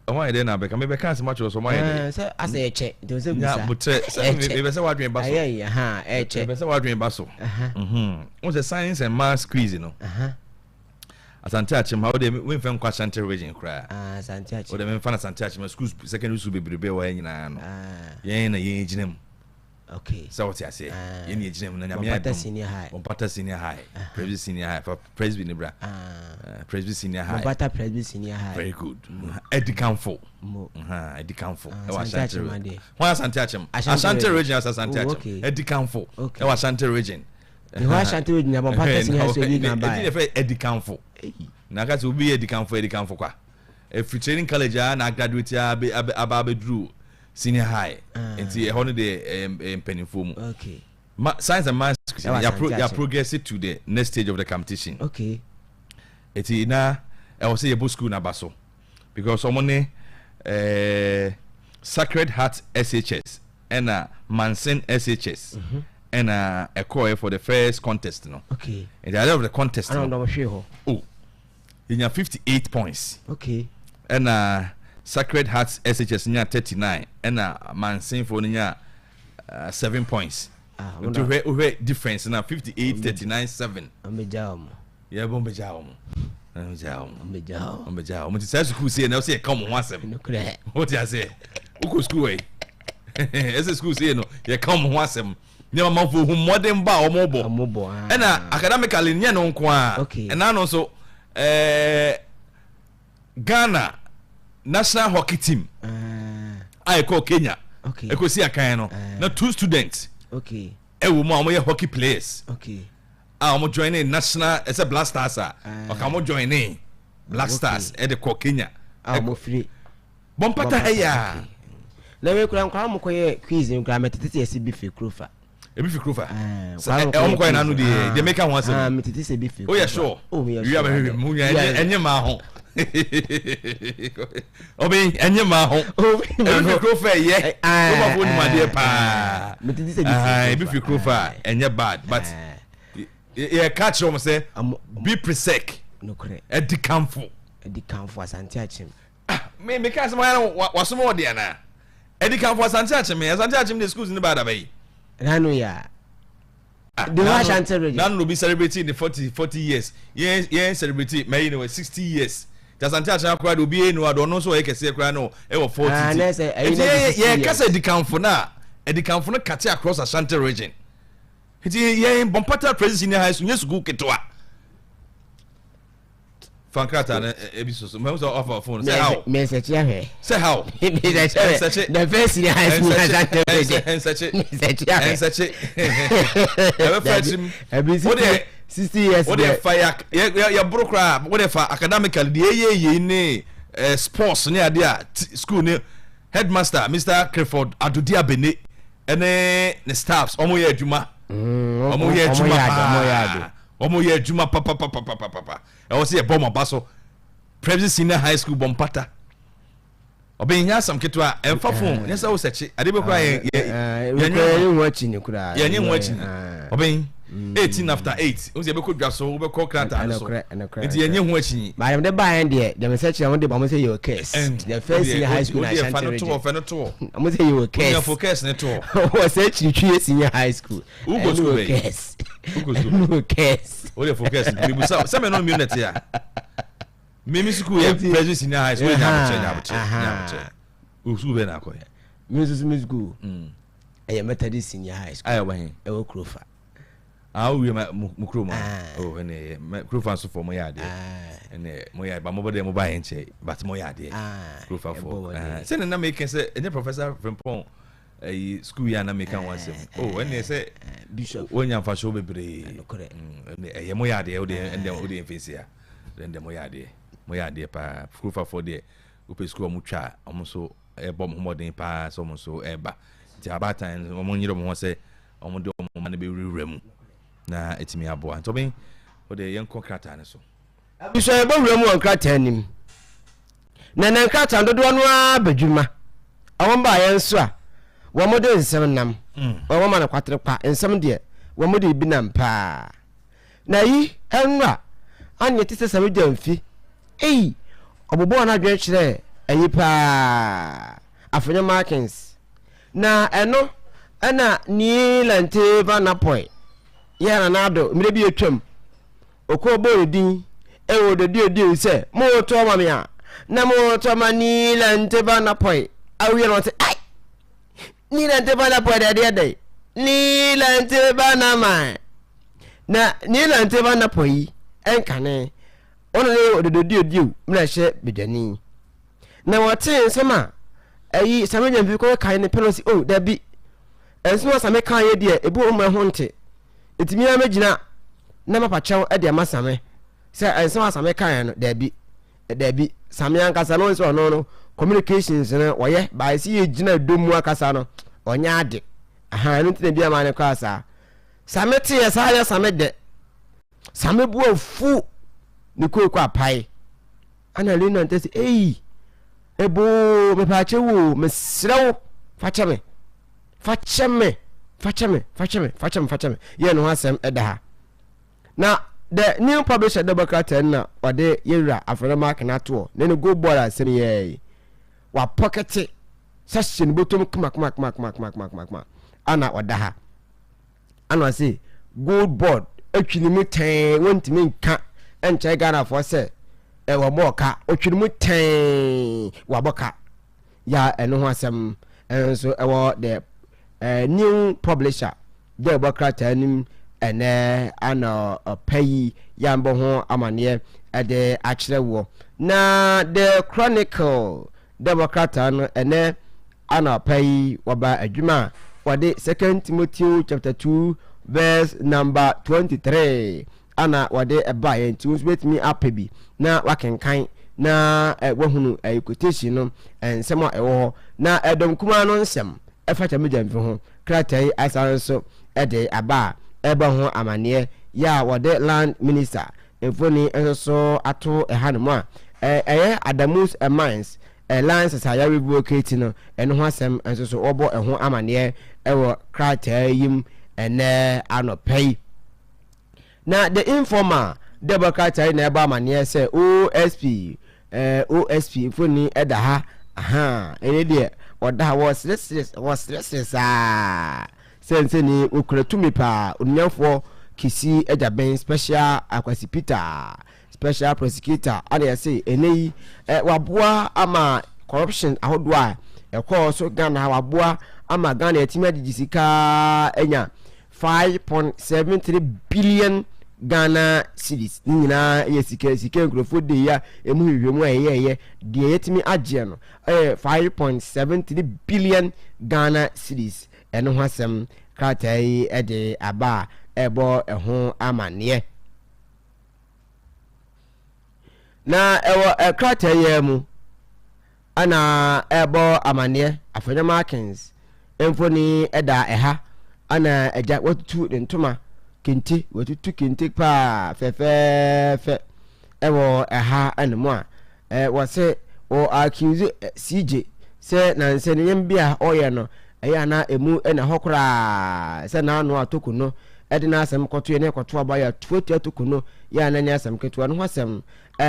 Why then be come be can so much so my say as e che do se busa but say be say wadwen baso e che be say wadwen baso won say science and maths quiz no Asante Achim how dey we fan kwa Ashanti region kra Asante Achim o dey me fan Asante Achim school secondary school bebrebe wa nyina no yen na yen ginam okay so what you say yen yen ginam na nyame Bompata senior high Presby senior high for Presby ni bra Presby senior high Bompata Presby senior high very good Edicanfo Edicanfo e wa Ashanti region wa Asante Achim Ashanti region Asante Achim Edicanfo e wa Ashanti region the whole Ashanti region about practicing has to be done by Eddie Camfo. Nagas will be Eddie Camfo for if you training college and graduate Ababe Drew senior high into a holiday in Pennyfoam. Okay. Science and maths you progress it to the next stage of the competition. Okay. It's now I will say a book school na baso because someone Sacred Heart SHS and Manson SHS and a core for the first contest no. Okay. And the other of the contest. I don't know sure. Oh. In your 58 points. Okay. And Sacred Heart SHS in 39 and Manson for 7 points. To where difference now 58 39 7. Yeah, bombejao. I'm just school say now say come on once. What you say? Who school eh? Ese school say no, you come once. Never man for who modern ba or mobile. And academically nya no nko okay. And now also Ghana national hockey team. I call Kenya. Okay. I could see a kind of now 2 students. Okay. Woman hockey players. Okay. I'm joining national as a Black Stars. I'm joining Black Stars at the Kenya. I'm free. Bompata ya. Let me come quiz in grammar to see beef crofa. A beef crofa. I'm going to do the maker once. A beef. Oh, yeah, sure. Oh, you have a moon and your mahon. Obey and your mahon. Oh, crofa, yeah. My dear pa. Beef crofa and your bad, but. Yeah, catch him say be presec. No correct. Eddie Camfo as anti-him. Me because my was more there na. Eddie Camfo as anti-him. As anti-him the schools in the bad way. Rano ya. The Ashanti region. None will be celebrating the 40 years. Yeah, celebrating may you know 60 years. Just anti-him crowd will be no I don't know so I can say crowd no. It was 40. Yeah, cause Eddie Camfo na. Eddie Camfo na catch across Ashanti region. He bompata presence in the high school school ketwa Fankrata ebiso me so offer phone say how me say how the first in the high school and such it ever fetch him what 60 years what the fire ya broke what if academically the ne sports near there school ne headmaster Mr. Clifford Adudia Bene and the staffs omo ye adwuma omo ye adwuma papa I was here bomb baso President Senior High School bompata obe nya sam ketwa emfa phone nya sa wo search ade be kwa ye watching you kura ye nyi watching obe 18 after 8 o se be ko dwaso wo be ko krata so nti ye nyi ho achi ba dem de ba en de dem search am de ba mo say your case the first Senior High School na Ashanti to am say your case you focus ne to o search three Senior High School who go school case who case o dey focus me busa se me no minute ya Mimi school ya President Senior High School nya usu be na koye music school e Methodist Senior High School ayo bahin e wo Krofa we mukroma oh ene Krofa so for mo yade ene mo yade ba mo bode mo ba enche but mo yade Krofa for say na make say ene Professor Frimpong school ya na make an once oh ene say bishop wonya fa show bebre ene mo yade o de ende o de face ya ende mo yade pa Krofa for de upe school mo twa omo so bom modern pa so mo so eba ti abatan omo nyiro mo say omo de omo ma na be rurem na etimi abo anto ben o de yen konkrata ne so abiso e bo rurem won krata nim na krata dodo no abadwuma awon ba yen so a wo mo de nsem nam wo ma na kwatre kwa nsem de wo mo de bi nam pa na yi enwa anye tese same de amfi obobo na dwen kire ayi pa afanya markings na eno ana ni lante vanapoi ya na ado mire bi etwam okobo din ewo de die se mo to ma me a na mo to ma ni lante vanapoi awie no te ai ni lante vanapoi de ni lante vanama na ni lante vanapoi enkane ono de die mire hye bedwani na wote nsema ayi samenya bi ko kai ne penalty oh da bi enso same kan ye de ebu o ma ho nte etimi ya magina na mapachew e de amasame se enso asame kan no dabi same ankasa no so no communications no woye ba si ye gina domu akasa no onya ade aha no tena bia ma ne kwasa same te ya sa ya same de same bu afu ni ko apai ana lena ntese ebo me pachewo me srew fachame ye no asem eda ha na the new publisher Democrat na wade yera afro mark na to ne go board asem ye wa pocket session bottom kmak ana oda ha ana say gold board atwini mu ten wontimi nka enche Ghana for say e wo boka otwini mu ten wa boka ya eno ho asem enso e wo the new publisher Democrat anim ene ana pay yambo ho amane ede akyerewo na the Chronicle Democrat an ene ana pay waba adwuma wade 2 Timothy chapter 2 verse number 23 ana wade eba enti usbetimi apebi na wakenkan na wahunu quotation no ensem a ewo na edom kuma no nsem efata medamfi ho kratai asanso ede aba eba ho amane ya wade land minister efoni enso ato ehanemu a Adamus Mines Alliance Sayari Advocate no eno ho asem enso so obo eho amane ewo kratai yim ene anopay na the informer Democrat na eba amane se OSP foni eda ha aha ene de oda was stress sense ni okuratumi pa onyafo kisi ejaben special akwasi Peter special prosecutor and say enei waboa ama corruption ahodoa ekọ so Ghana waboa ama Ghana etima digisika enya 5.73 billion Ghana cedis nyina yesika nkrofo de ya emu hwehwemu ayeye de yetimi agye no 5.73 billion Ghana cedis eno ho asem kratai ede aba ebo eho amane na ewo kratai yemu ana ebo amane afanya markings emfoni eda eha ana eja watutu ntoma kente watutu kente pa fe ewo eha anemu a wose o accuse CJ se na nse nyem bia oye no eya na emu na hokora se na anu atoku no ede na asem koto ne koto aba ya tuatu atoku no ya na nya asem keto no asem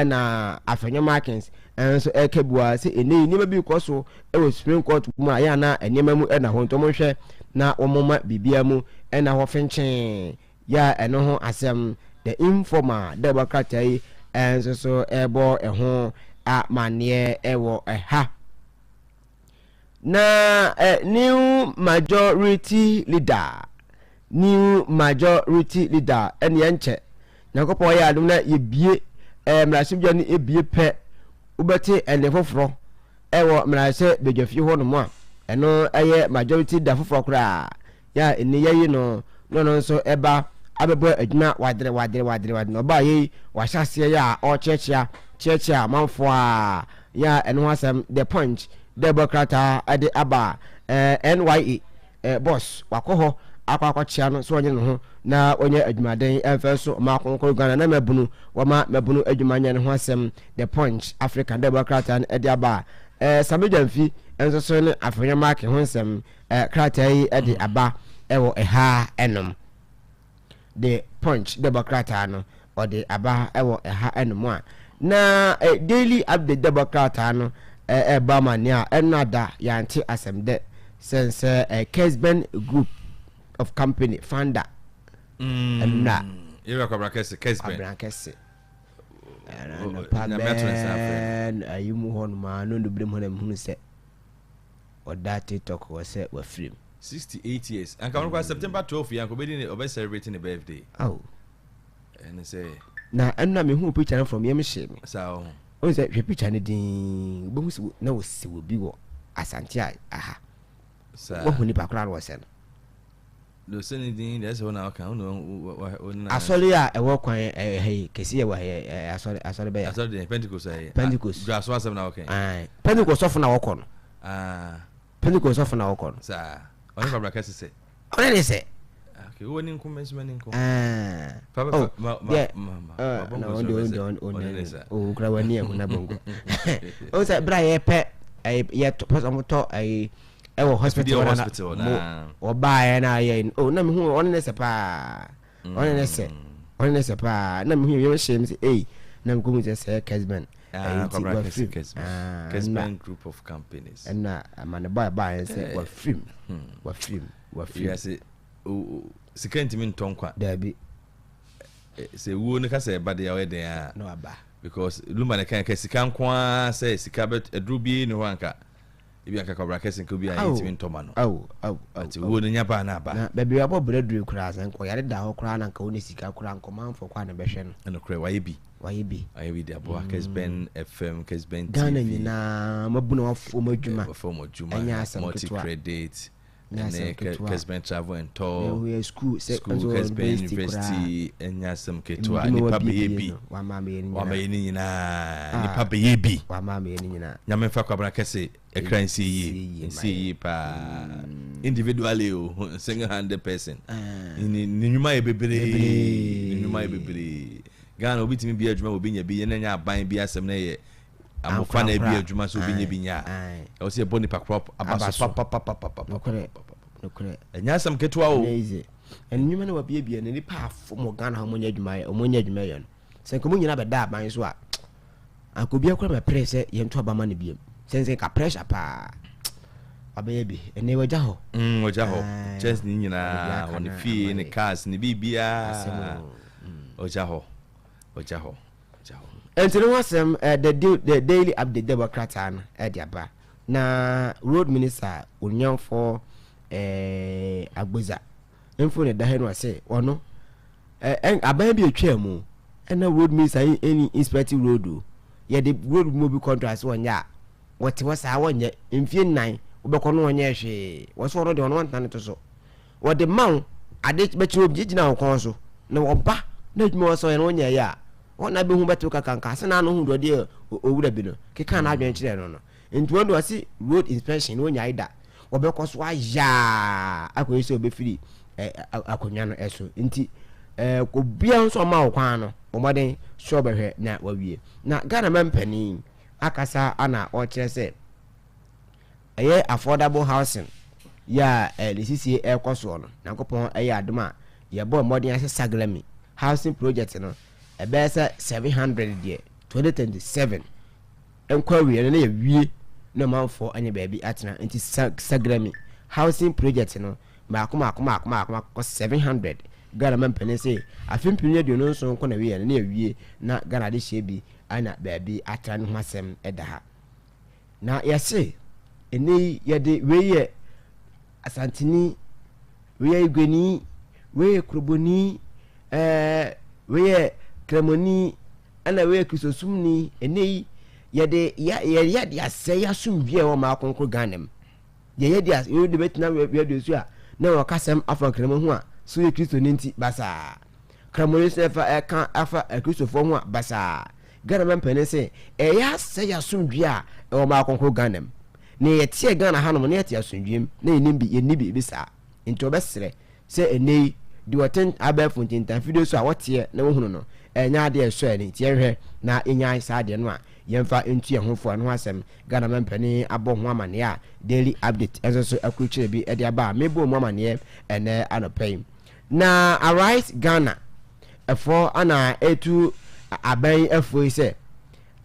na afanya markings enso ekebua se eni ni bi koso ewo Supreme Court mu ya na enema mu na ho ntomo hwe na omoma bibia mu na ho fenchen ya eno ho asem the informer Democrat ai enso so ebo eho amane ewo eha na new majority leader eni enche nakopo ya adum na yebie mrasibja ni ebie pe ubeti ene foforo ewo mrase bedwafi ho no mo a eno eye majority da foforo kra ya eni yeyi no nso eba abebo adwuma wadre no ba yi wahase ya o chechia manfo a ya eno asem the punch Democrat ade aba NYA boss wakoho akwakwacha no so onye no ho na onye adwumaden emfeso ma konkoro Ghana na mabunu wama mabunu adwumanya ne ho asem the punch African Democrat ade aba samedamfi enso so ne afanya mark ho nsem kratai ade aba ewo eha enom the punch Democrat no ode aba ewo eha enom a na daily update Democrat no Bamania another yanti asemde since Kesben Group of Company founder na ira kwa brakese Kesben brakese na ayimu hon ma no do brem honam hunu se oda TikTok was set with film 68 years and come on September 12 yanko be obe celebrating the birthday and say na anna me hu picture from yem shame so o se hwe picture ne din bo hu na wo se wo bi wo asante aha wo hu ni pakra wo se no the Senate, that's one I can. I saw ya a walk on a Cassia, I saw the Pentecost. Just was now, okay. Pentecost often our corner. Pentecost often our corner. Sir, only for breakfast say. Already say. Okay, when in commencement. Oh, yeah. Oh, Gravania, Nabongo. Oh, that Bray pet yet to put on top a hospital or buy an iron. Oh, no, who honest a pa. Honest a pa. No, you shames a no good to say Casman. Casman group of companies. And I'm on a buy and say, what film? What film? Yes, it. Second mean Tonqua. There be. Say, wouldn't say, but they are there. No, Abba. Because Lumana can't Sican Qua says Sicabet a druby no wanka. If you can brackets and could be a in Tomano. Oh, wouldn't Yabana. Baby, about bread class and quiet down crown and Coney Sica crown command for quite a version. And a cray, why be? I be the book has been a firm has been done in Mabuno former Juma, multi credit. Has been travel and tour. School has been university and Yasam Ketua, Nipa baby, Nipa baby, Yamefa Cabrakase, a crime see pa individually, single handed person. In my baby, Ghana will be to me be a Juma will be a billion and ya buying be as some nay. I'm a fan of beer, Juma, so be binya. I was a bonipa crop about no, and Yasam Ketua easy. And you will be a any path for more gun how many million. Say, come on, you that my swap. I could be a crime, a press, yam to a money beam. Since a pressure pa a baby, and they were Jaho. Jaho, just Nina on the fee in the cars in the BBA. Jaho. And to know what's the daily update Democrat and Ediaba. Na road minister Union for Abuza. Info the hen was say, or no, and a baby a chair mo, and the road minister any inspecting road do. Yet the road mobile contracts 1 year. What was I 1 year in few 9, Ubacono 1 year she was already on 1 planet or so. What the mount I did bet you did now council. No, ba, not more so in 1 year, yeah. What I be who better can cast and I know who dear would have been. Can't have been children. And when do I see road inspection when you that? Or because why, ya, I could so be free. I could not answer. Inti, could be on some mouth, or what they show by her, not what we. Now, got a man penny, Akasa, Anna, or Chelsea. A year affordable housing. Ya, the CCA air cost one. Now go upon a yard, ma, ya boy more than I say, Saglami. Housing project, you know. A better 700 year 2027 inquiry and a we no man for any baby at now into Sagrami housing project no mark 700 Ghana penny say I think you know so corner we and near we not Ghana this be and baby at an masem edaha now yes say any yet we asantini we gweni we kroboni we Cremoni and away Chrysosumni, and nay, yet, say, assume via or Malcolm Ganem. Yes, you debate now, we are no custom of a Cremona, so you Christianity Bassa. Cremonis never after a Christopher Bassa. Ganam Penny say, yes, say, assume via or Malcolm Ganem. Nay, a tear gun a harmoniety assume Jim, nay, nimby, ye nibby bissa. Into a best say a nay, do attend Aberfontein, and videos are what here, no. Enya de so ani tie hwe na enya sa de no a yemfa entu ye hofo no asem Ghana mampani abo ho amane a daily update enso so akruchire bi e de aba mebo mo amane ene anopai na arise Ghana efo ana etu aban efo ise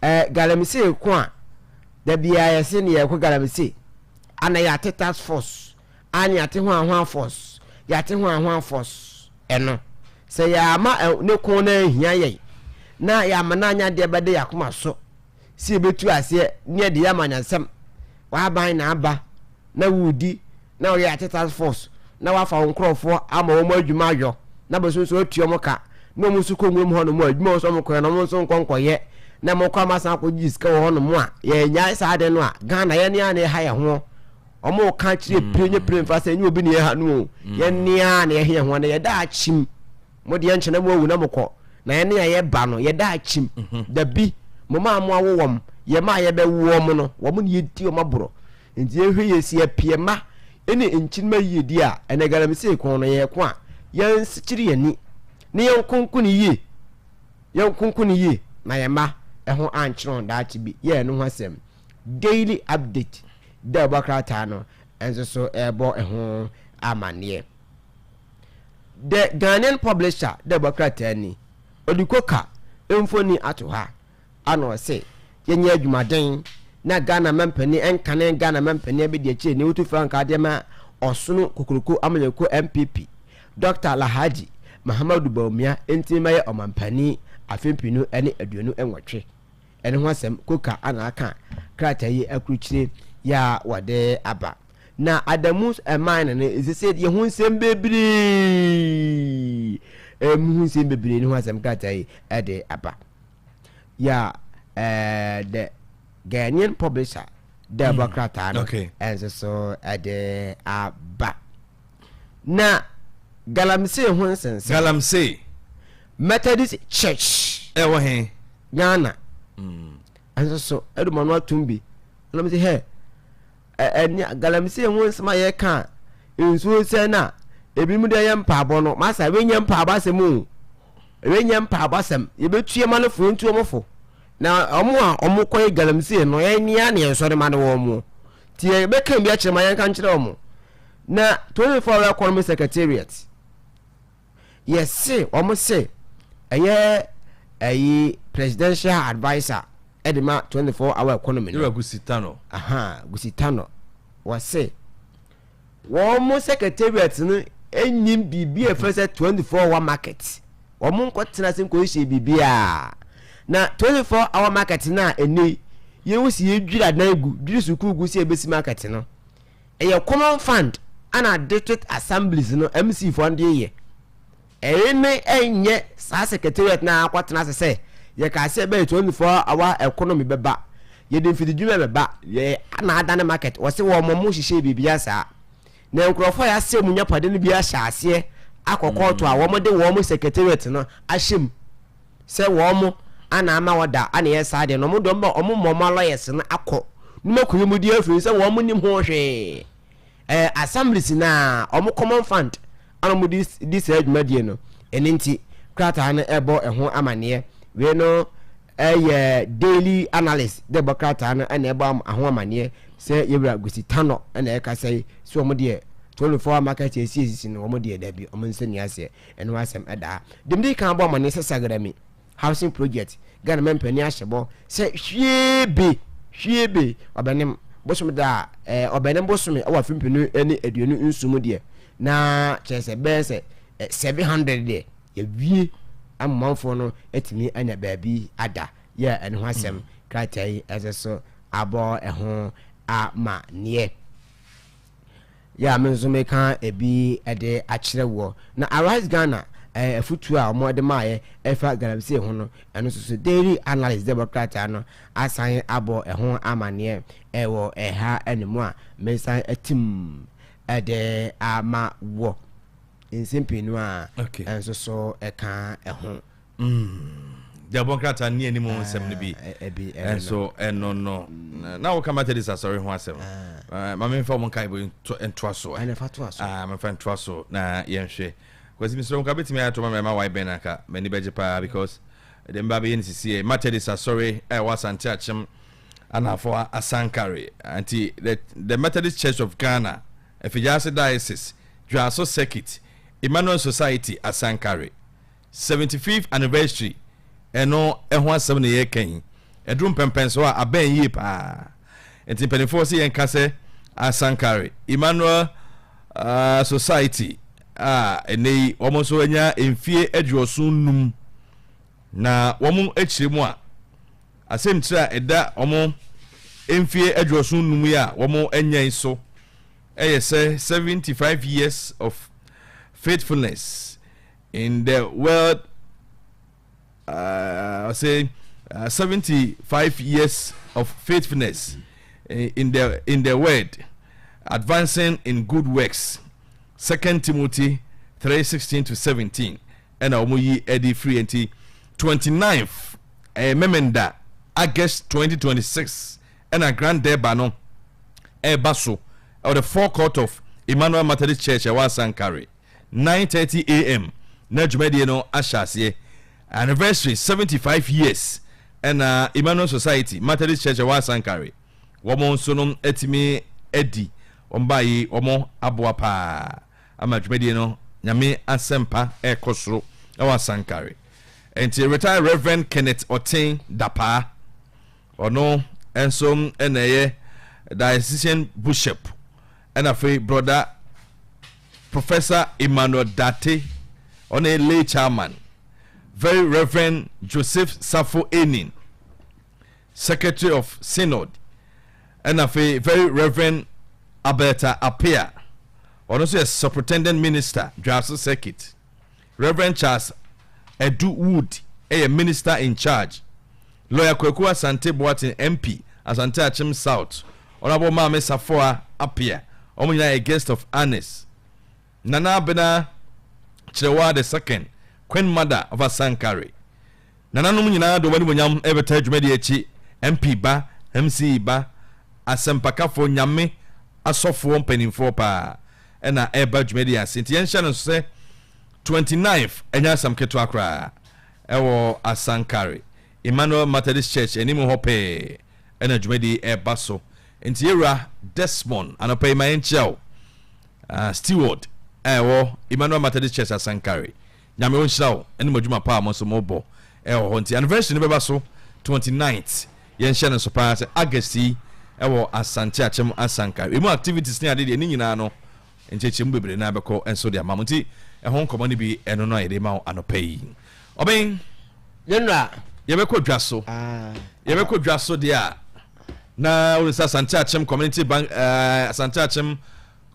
galamse ko a da bia yese ne ye ko galamse ana ya task force ani ate ho force ya ate ho force eno say ya ma ne ko na hia ye na ya mananya de bede yakoma so si betu ase ne de ya manyansam wa ban na aba na wudi na o ya task force na wa fa nkrofo ama wo adwuma ayo na bo so otuo mo ka no mo su ko nwom ho no mo adwuma so mo ko na mo so nkonkoye na mo kwa masa ko jiska ho no mo a ye nya sa de no a Ghana ye ne ha ye ho omo ka kire prenye fa say nyi obi ne ha no ye nea na ye he ho na ye da achim mo de enche na mo awu na mokọ na ye nea ye ba no ye da achim da bi mo ma mo awowom ye ma ye be wo no wo mo ne ye di o maboro nti ye hwe ye si ye pie ma ene enchima yie di a ene galamse ko no ye ko a ye nsikiri yani ne ye nkonkuni yie na ye ma eho anchron da chi bi ye no hasem daily update da bakrata no enso so ebo eho amane the Ghanaian publisher da bakrata ni odikoka emfoni ato ha ano se yenye adwumaden na Ghana mampani enkane Ghana mampani abedi achi ne wotu franka de ma Osunu Kokoroko Amanyako MPP Dr. Lahaji Muhammadu Bawumia entimaye omampani afempinu ene aduonu enwotwe ene ho asem koka ana aka krata yi akruchire ya wade aba na Adamu emine ne izese ye ho nsem bebiri nsem bebiri ne ho asem krata yi ede aba ya the Ghanaian publisher the bakrata no and so ede aba na Galamsey ho nsense Galamsey Methodist Church ewo he Ghana and so edumanu atumbi let say hey Galamsey ho nsema ye ka ensuo se na ebi mu de ye mpaabo no masa we nye mpaabo asem we nye mpaabo asem ye betue manofo ntuo mofo na omo koy Galamsey no ye nia ne ensore mane wo mu tie be kan bi a kire ma ye kan kire omo na 24 hour economy secretariat yes say omo say ayi presidential advisor edema 24 hour economy no Gusitano Gusitano was say omo secretariat no enyim bibia first 24 hour market omo nkotena sem ko hye bibia na 24 hour market na eni ye wusi edwira na egu dwiri suku gu si ebesi market no common fund ana district assemblies no MC fund ye ene enye sa secretariat na akwatena se ye ka se be 24 hour economy beba ye dem fidi dwuma beba ye ana adane market wo se wo mo hihye bibia sa na nkrofo ya se munya pade no bia hya ase akokoto a wo mo de wo mo secretariat no ahyem se wo mo ana ama woda ana ye sa de no mo do mba omo mo lawyers no akọ numakoye mu di afiri se wo mo nim ho hwe assemblies na omo common fund ana mu this adwumadie no eninti krata na ebo eho amane we no daily analyst de krata na ana ebo aho amane se yewura Gusitano ana e ka sai so omo de 24 market esi no omo de da bi omo nsani ase eno asem eda demdi kan abo amane se sagrami housing project Ghana mempani ahyebo se hwiebe obenem bosom da obenem bosom awa fimpinu eni aduonu nsumu de na chese bese 700 de ye wie ammanfo no etimi anya baabi ada ya ene ho asem kratai ezeso abo eho ama nie ya menzo meka ebi ede akyerewo na Arise Ghana futu a mo de maaye efa Galamsey ho no eno so daily analyst democrat ano asan abo eho amane ewo eha enemu a mensan atim ede ama wo insimpinu a enso so eka eho democrat ani eni mo nsem ne bi enso eno no na wo kamata dis asori ho asem ma me fa mo kai bo entwaso ana fatwaso ma fa entwaso na yenhwe kwesi misro nka betimi atoma mema wai benaka mani beje pa because the mbabe yen sisi Methodist sorry wasante achem anafo asankare anti the Methodist Church of Ghana Efijase Diocese Dwaso Circuit Emmanuel Society asankare 75th anniversary eno eho asem ne yeken edrum pempenso a aben yi pa enti penifo si yen kase asankare Emmanuel Society ene womo so anya emfie adwoso num na womo echiremu a asem tira eda womo emfie adwoso num ya womo anya so say 75 years of faithfulness in the world say 75 years of faithfulness in the word advancing in good works 2 Timothy 3:16-17 and omuyi edi free enti 29th memenda August 2026 and a grand deba no baso of the forecourt of Emmanuel Methodist Church Sankari 9:30 a.m. na dwumadi no ahyase anniversary 75 years and Emmanuel Society Methodist Church Sankari womo nso no etimi edi ombayi omo aboa pa ama dwumadi no nyame asempa ekosoro Sankari enti retired Reverend Kenneth Otin Dapa ono enso eneye diocesan bishop and a brother Professor Emmanuel Date on a lay chairman, very Reverend Joseph Safo Enin, Secretary of Synod, and a very Reverend Alberta Apia, on also a Superintendent Minister, Draso Circuit, Reverend Charles Edu Wood, a minister in charge, Lawyer Kwekua Sante Boatin MP, Asante Achim South, Honorable Mame Safoa Apia, a guest of honors. Nana Bena Chewa II, Queen Mother of Sankari. Nana Numina do Wanyam ever tell Mediachi, MP Ba, MC Ba, Asempaka for Nyame, a soft one penny for pa, and a airbag media. Sintian Shannon say 29th, and Yasam Ketuakra, Ewo Sankari, Emmanuel Methodist Church, and Imo Hope, and a Jumedi Air Basso. Interior Desmond and a pay my chow steward Emmanuel Methodist Church Sankari Nyame Onshaw and Mojuma Pa Monsomobo Honti anniversary number so 29th yen Shannon surprise August Asante Achem Sankari more activities near the Nina no and Chechim Bibre Nabako and so their mamunti a home command be and no idea and pay Obey Yenra Yabeko Drasso Yabeko Drasso dear. Na we say Asante Achem Community Bank Asante Achem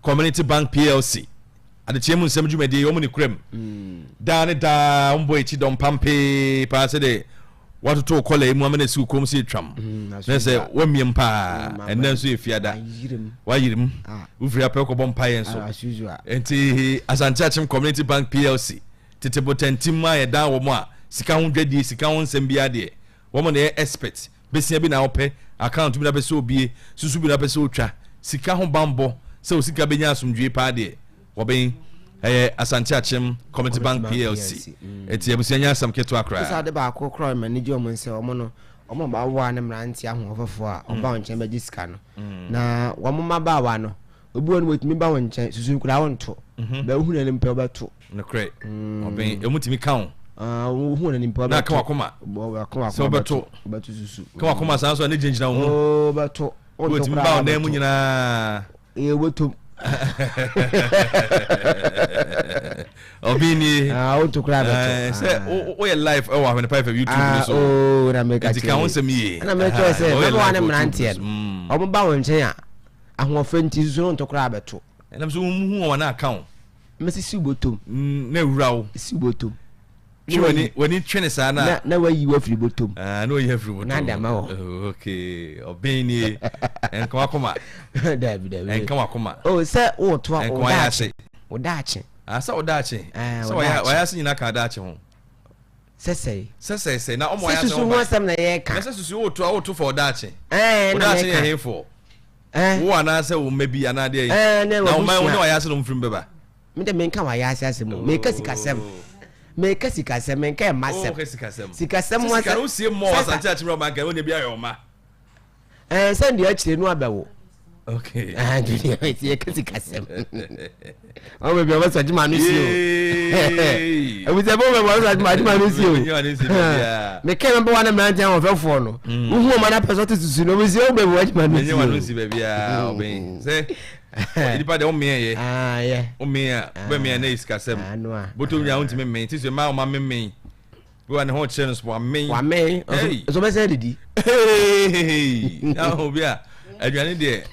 Community Bank PLC ade chemu nsem dwumadi omu ni krem da da ombo echi dom pampe pa se de watoto kola emu amene si ukom si twam na se wamiem pa enen so efiada wa yirim ufiri apɛ ko bom pa yen so enti Asante Achem Community Bank PLC tete botantim ma ye da wo mo a sika ho dwadi sika ho nsem bia de wo mo na expert besia bi na opɛ account bi na pese obie susu bi na pese otwa sika ho bambo se o sika benya asomdwe pa de woben Asante Achem Community Bank PLC eti ebusianya asam keto akra sa de ba akokro manager omo nse omo no omo ba wa na mranti ahofofo a oba onchen ba gisika no na womo ma ba wa no obi wonu wetimi ba wonchen susu kura wonto ba hu na limpe obeto no kre oben emutimi kan hu na limpe obeto na kan wakoma so obeto susu kan wakoma san so na jinjina wo obeto wetimi ba na mu nyina woto Obini to grab it. Say o your life o wa when pay for YouTube so. Oh, na make it can say me. Na make sure say no one am nantie. O mo ba won chen a ahofa nti so to grab it. Na so hu won na account. Mesi si botom. Na wura wo. Si botom. When it train sa na wa yi wa free botom. No you have free botom. Na da ma wo. Okay. Obini en kwa koma. David. En kwa koma. Oh, say o to o da che. O da che. Asa o da che. So wa ya se nyina ka da che ho. Sese na omo ya se so mo sam na ye ka. Na sese o to for da che. O da che ye for. Wo ana se o mebi ana de yi. Na o man wo ya se no mfrim beba. Me de men ka wa ya se asem. Me ka sikasem. Me ka sikasem men ka masem. Sikasem wa se. O sie mo Asante Achem ma ga o ne bia yo ma. Send the achire no abawo. Okay. And you can see Cassam. Oh, maybe I was such man. I was a moment was at my man. Me came up one man down of a phone. Who man up as to know with your baby watchman. You want to see baby. Say, anybody on me? Yeah. On me, when me and Ace Cassam. But you want to me, tis your mamma me. Go and hold channels for me. One may. So I said, hey, now, yeah. Adrian de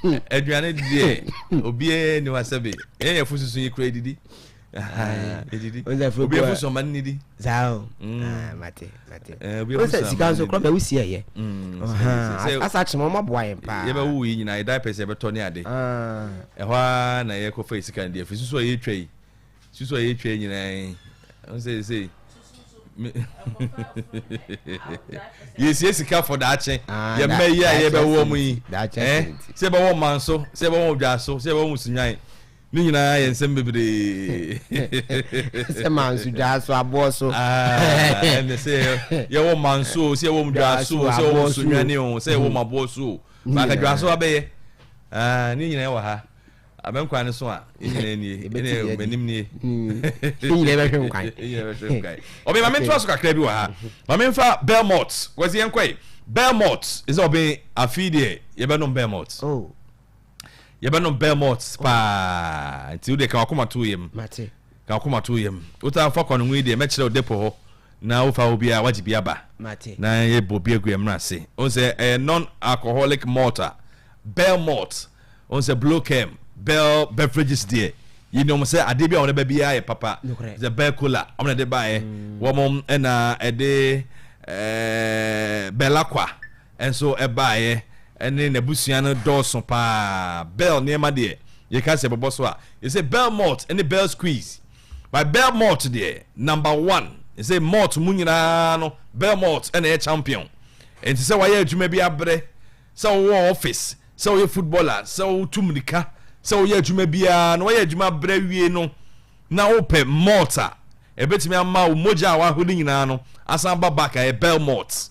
obi ni wasabe e ya fususu yi kredidi obi afu so man nidi zao mate o sika so kro ba wusi eye asa chimo maboa yen pa ye ba wu yi nyina diapers e beto ne ade ehwa na ye ko face kan de afi so ye twai suso ye twai nyina on say yes sika for that chen ye me ye be wo mu yi se ba wo man so se ba wo dwa so se ba wo musunwan ni nyina ye nsem bebre se man su dwa so abo so and say ye wo man so se wo dwa so se wo musunwan ni o se wo mabo so ba ka dwa so abeye ni nyina ye wa ha abenkwa ne so a nyina ni ene manim ni nyina be hwem kwan obi ma mentwa so kakra bi wa ha ma memfa Belmont wazi enkwai Belmont is obi afide ye be no Belmont ye be no Belmont pa nti ude ka akoma to yem mate ka akoma to yem uta fa kwano nwi de me kire depo ho na ufa obi a waji bia ba mate na ye bobi aguem na se on say non alcoholic malt Belmont on say Blochem Bell beverages there. You know, say ade bia on be bia papa. The Bell Cola. I'm de buy. Wo na ede Belaqua. And so e buy and then ebusuan no dawson pa. Bell near ma there. You can say bobo so a. You say Bell Malt and the Bell Squeeze. By Bell Malt there, number 1. You say malt mu nyina no Bell Malt and a champion. And say why you adwuma bia bre. So office. So you footballer. So tumrika. So ye adwuma bia no ye adwuma bra wie no na ope mortar e betimi ama wo moja wa hodi nyina no asan babaka e Belmont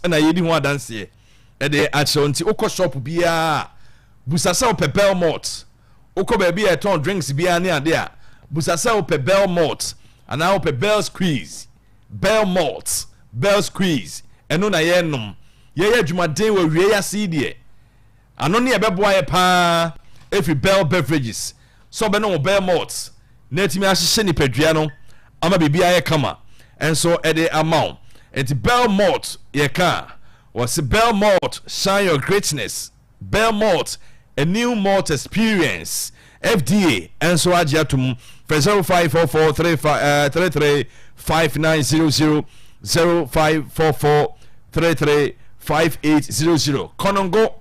na yedi ho adanse e de achonti ukọ shop bia busasa ope Belmont ukọ ba bia ton drinks bia ne ade a busasa ope Belmont ana ope Bell Squeeze Belmont Bell Squeeze eno na ye nom ye adwuma den wa wie ya CD ano ne ebeboa ye pa every Bell beverages so be no Bell Malt na etimi ahye ni padua no ama bibia ye kama and so e the amount et Bell Malt ye ka was Bell Malt shine your greatness Bell Malt a new malt experience FDA and so agiatum for 0544335900 0544335800 Konongo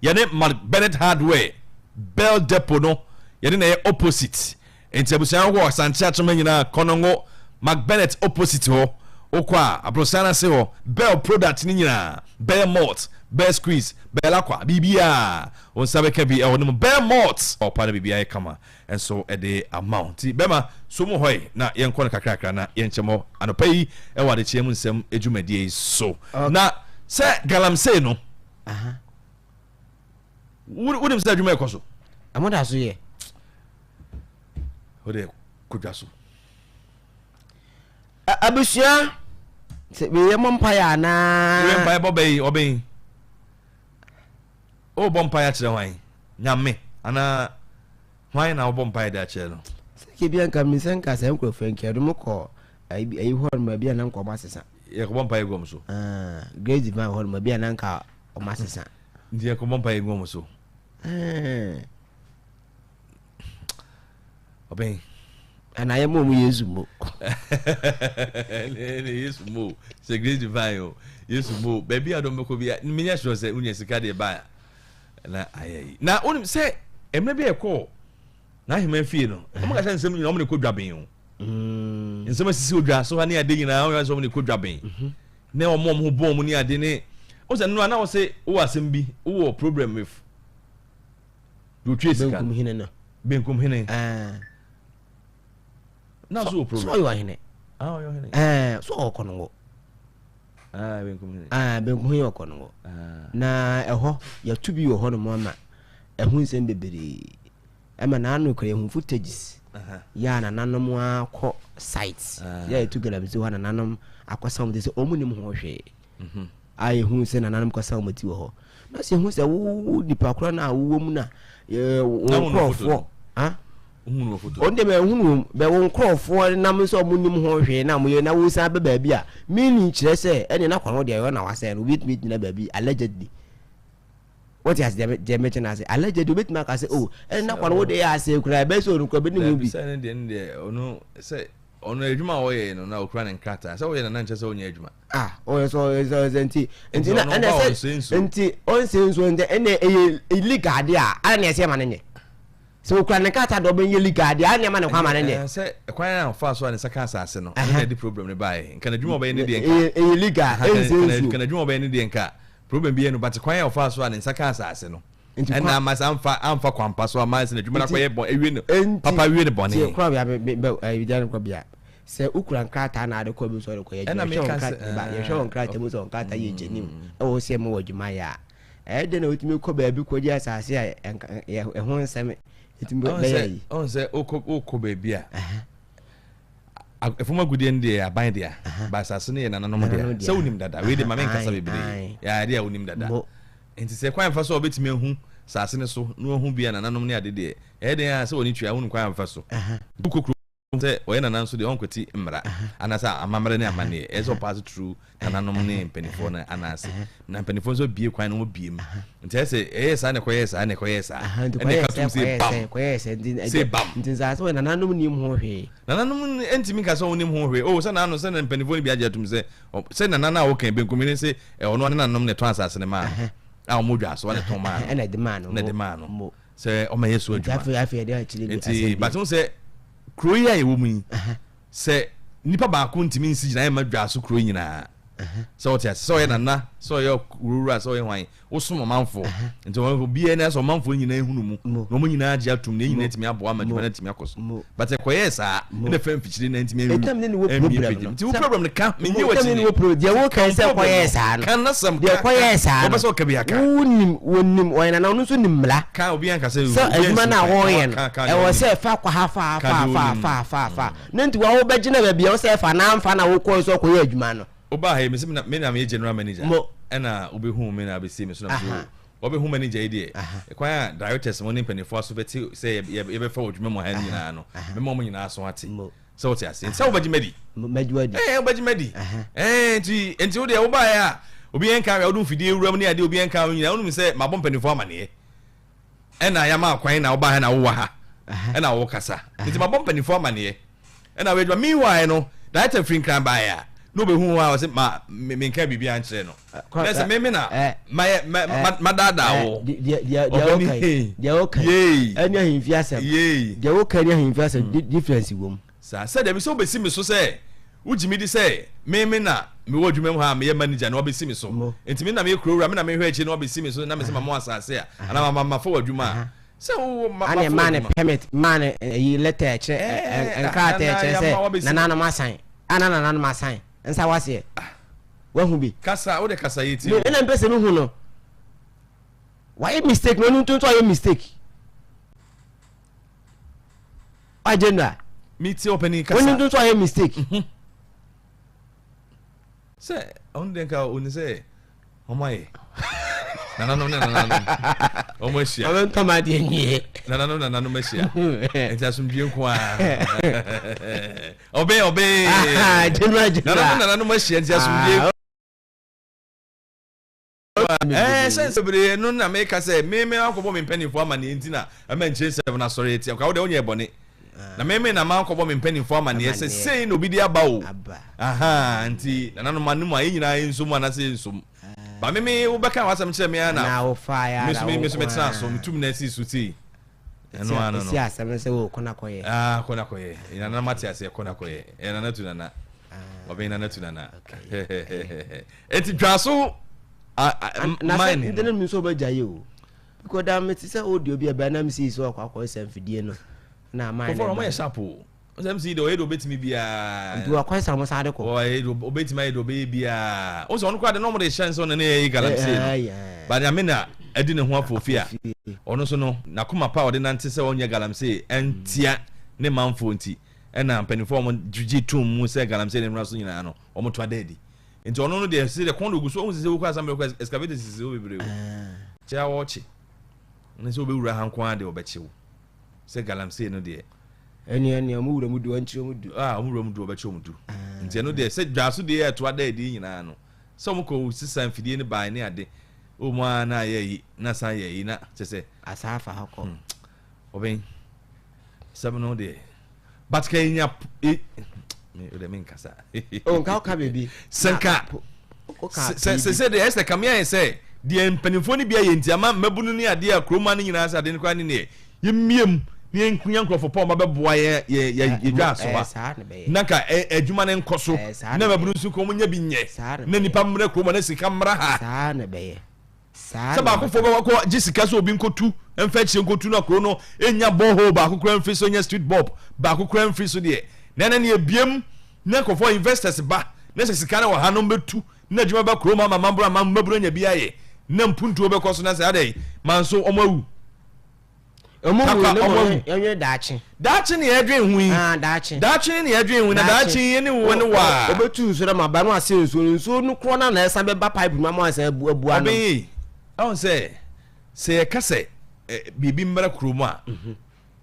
yane Mark Bennett Hardware Bell Depot no yane na opposite entabusan ho Santia Choma nyina Konongo Mark Bennett opposite ho okwa abrosana se ho Bell product ni nyina Bell Malt Bell Squeeze Belaqua bibia on sabe ka bi e wonu Bell Malt o pa na bibia e kama and so e the amount bema so mo hoy na yen kon kakrakra na yen chemo anopai e wade chiemu nsem edwumadie so na se galamsey no Wouldn't say you make also. I'm not as ye. What they could just Abusia. Say we are Mompire na. We empire obey. Oh, Bompire to the wine. Yame. Ana why now Bompire that channel? Say bien come in Casa Uncle Frank. I don't call. I heard my be an uncle Master. You Bompire Gomso. Great divine hold my be an uncle or Master. Dear Bompire Gomso. Obey. And I am more Yesumo. Yesumo. Say great divine. Yesumo. Baby, I don't know. Miniature say Unyasicadi buyer. Na aye. Now, only say, and maybe a call. Now he may feel. I'm going to send some normally could drop in. In some so I near digging now, so many could drop in. Now, mom who born money I didn't. Was no one now say, oh, Simbi, oh, problem with. You trace come here. Ben come here. Now, so problem. So you are in it. Oh, you're in it. So, Congo. Ben come here. Ben come here, Congo. Na, a ho, you have to be your honor, mamma. A who's in baby. I'm an annual cream footages. Yana, none more sites. Yeah, took them to one anonymous. I was some this omnium horse. I who send an animal sound with you. No, see who's a woo, the Pacrona, woman. Crawl for, huh? On the room, there won't crawl for numbers of Munum horse. Now we know who's a baby. Meaning, say, any knock on what they are now, I said, with me, baby, allegedly. what has the mention as alleged bit mark as oh and not one day I say cry best on movie no say ono edwuma wo ye no na okura ne nkrata so wo ye na nche so onya edwuma so enti on sense when the illegal dia ana na ese ma ne so okura ne nkrata do ben illegal dia ana ma ne kwa ma ne se kwan na fa so ne saka asase no na di problem ne bae nka na edwuma ba ye ne di nka illegal nka na edwuma ba ye ne di nka problem bi ye no but kwan ya fa so ne saka asase no and na mas amfa kwampa so ama se na edwuma na kwa ye bon ewie no papa wie ne bon ne kwa bia be bidan kwa bia se ukura nkrata na ade kwa bi so de kwa ye show nkrata mu so nkrata ye jenim e wo se mo wadwuma ya de na otimi kwa baabi kwa ji asase a ho nsem etimi be yi on se okọ baabi a efuma gudie ndi aban dia ba asase ne ye nananom dia se unim dada we de ma men kasa bebre ya dia unim dada enti se kwan fa so obetimi ehu asase ne so no hu bia nananom ne ade de de ya se oni twa hu kwan fa so se oyena nanso de onkwati mmra anasa amamre ne amane ezo pass through nananom ne mpenifo na anase na mpenifo so bie kwan no bie mu nti ese sa ne koyesa ne koyesa ene katum se bam koyesa se bam nti za so nananom ni mu hwe nananom entimi ka so onim ho hwe o se na ano se na mpenifo ne bia atum se nanana wo kan benkum ne se ono ne nananom ne ton asase ne ma a mo dwa so ne ton ma na de ma no na de ma no se o ma yesu adwuma afi de achile nti batum se kroya ye wo mu se nipa ba ko ntimi nsi gina ma dwa so kro nyina so what yes so ye nana so ye rura so ye hwan wo so manfo nti wo bi ene so manfo nyina ehunu mu no mu nyina agi atum ne nyina timi abo amadwuma na timi akoso but e koyesa ne fam fichiri na ntimi ehunu etam ne wo problem nti wo problem ne ka menye wati ne wo problem dia wo kan se koyesa no kan na sam dia koyesa wo ba so ka bi aka wonim wo na no so nimla ka obi an ka se so adwuma na wo ye no e wo se fa kwa fa na nti wo ba gina ba bia wo se fa na amfa na wo ko so koye adwuma no oba he me na me general manager ena obi hu me na be see me so na so obi hu manager ide kwa directors mo ni penifo so beti say ye be fa odwuma mo han nyina no me mo nyina so ate so what ase say obaji medi obaji medi enti wo de oba ya obi en ka odun fidie wuram ni ade obi en ka nyina onu say mabom penifo amane ena ya ma kwan na oba ha na wo ha ena wo kasa enti mabom penifo amane ena we dwa meanwhile no director free kran ba ya no be hu wa se ma me nka bibia ankyere no let's me na ma dada wo dia okay anya himfiasa dia okay anya himfiasa difference wom sa said be so be si me so say ujimi di say me na me wo dwuma mu ha me manager na obesi me so enti me na me kurowura me na me hwe echi na obesi me so na me se mama asase a na mama fa wadwuma se wo man permit man yi letter eche enka te eche se na masan na masan nsa wase wa hu bi kasa o de kasa yiti me na mpese me hu no why mistake no ntonto aye mistake agenda meet opening kasa woni ntonto aye mistake se on den ka oni se omaye na omo shia amen kama de nyi na meshia enta sumdie nko a obe general na meshia enta sumdie sense bre no na make say me akobo me penifo amane ntina ama nche 7 na sorry eti ka wo de onye ebone na me na ma akobo me penifo amane se sei no bi dia ba o nti na no manu ma yinyina nsum na se nsum ba me wo beka wasam kire me na wo fire me so metna so mutum na si suti no si asem se wo kona koye kona koye ina na mati ase kona koye ina na tunana obe ina na tunana eti dwaso na ndene mi so bajaye o because da me ti se audio bi aba na mi si so akwa sem fidie no na man for mo ye shapo sem si do edo betimi bia ndu akwa sam sa de ko o edo betimi edo be bia o so no kwa de no mo de chance on na e galaxy ba na me na adi ne ho afofia ono so no na kuma pa o de nante se onye galamsey entia ne manfo nti na mpanifo mo juji tum mu se galamsey ne mraso nyina no o mo to adedi nti ono no de se de kondo guso o se wo kwa sam excavate se o bebre o cha wochi ne se o be wura hanko ade o bechewo se galamsey no de eni amura mudu anchi mudu amura mudu obeche mudu nti no de se dwaso de e to adedi nyina no so mo ko sisan fidie ne ban ne ade o mu ana ye na san ye na se asafa hakọ oben sabno de but kenya me o de min kasa o ka baby senka se de ese kamia say de mpanimfo ni bia ye ntiama mabunu ni ade a kroma ni nyina asa de ne kwa ni ne yemiem ni enkunya nkrofo pa ma beboa ye dwa so ba naka adwuma ne nkoso na mabunu su ko munya bi nye na nipa mre kroma na sika mra ha saa ne be sa ba ko fo ba ko jisika so obi nkotu emfa chie nkotu na kro no enya boho ba ko kran free so nya street bob ba ko kran free so de na na ne ebiem na ko for investors ba na sika na wa ha no betu na adwuma ba kroma ma mambra ma maburu nya bia ye na mpuntu be ko so na say adai manso omawu enye dachi ni edwin hu dachi ni edwin hu na dachi ni wo ni wa obetu so na ma ba no ase nso no kro na esa be ba pipe ma mo asa abu ano on say kase bibi mmara kroma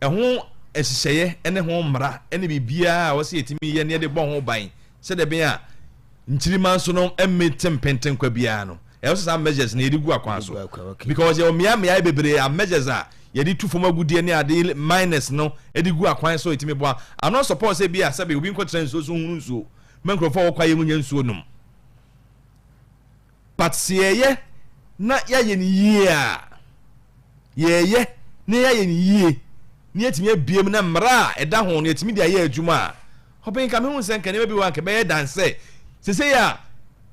ho ehihye ene ho mmara ene bibia wo se etimi ye ne de bo ho ban se de bia nchirima so no emmetem penten kwa bia no some measures na edigu akwan so because your mia bebre a measures a yedi tu foma gudie ne ade minus no edigu akwan so etimi bo I not suppose say bia sabe obi nko tren so hunu nso menkrofo wo kwa ye munya nso num but sieye na ya ye ni yie ye na ya ye ni yie ni etimi abiem na mra eda ho na etimi dia ye adwuma hopin ka me hu sen kan be wa ke be dance se ya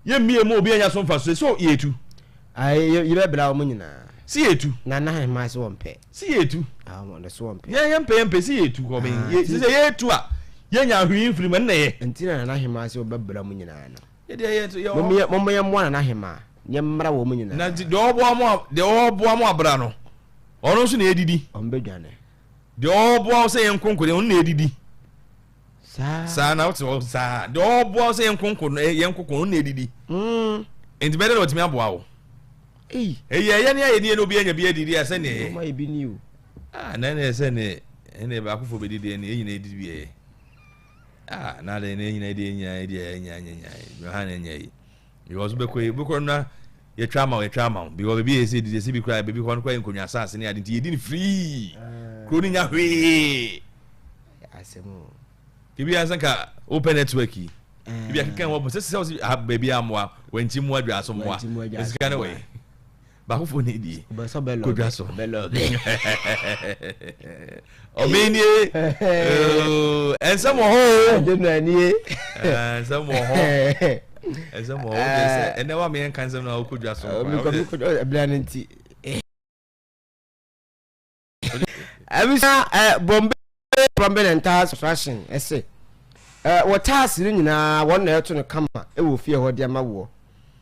ye mie mo obi anya so mfa so yetu ye be bra mo nyina si yetu na ma so wonpe si yetu mo ne so wonpe ye mpe si yetu ko ben ye se yetu a ye nya hwin firi man na ye ntina na hema se be bra mo nyina no ye de yetu ye mo ye mo na hema nye mra wo mo nyina na de obo mo abra no ono so na edidi ombedwane de obo se ye nkonkode ono na edidi sa na o sa de obo se ye nkonkode ono na edidi enti better what me aboa ye ne aye no bi anya bi edidi ase ne ma e bi ni o na na ese ne ene ba akofo bedidi ne enyina edidi bi na de ne enyina edidi enya Yohana enya yi because be na ye trauma because be say edidi se bi cry be ko kwa nkonya asase ne ade nti yedi ni free kro ni nya hwe asemu kibi ansanka open network yi kibi akeka wo se baby amwa wanti mu adwa aso mwa esika ne we ba ko fo ne di ko dwa so o meni ensamo ho jenani ensamo ho ene wa me kan sem na ko dwa so ko blananti abisa bombe prominent fashion ese what ni nyina won na eto no kama e wo fie ho de ma wo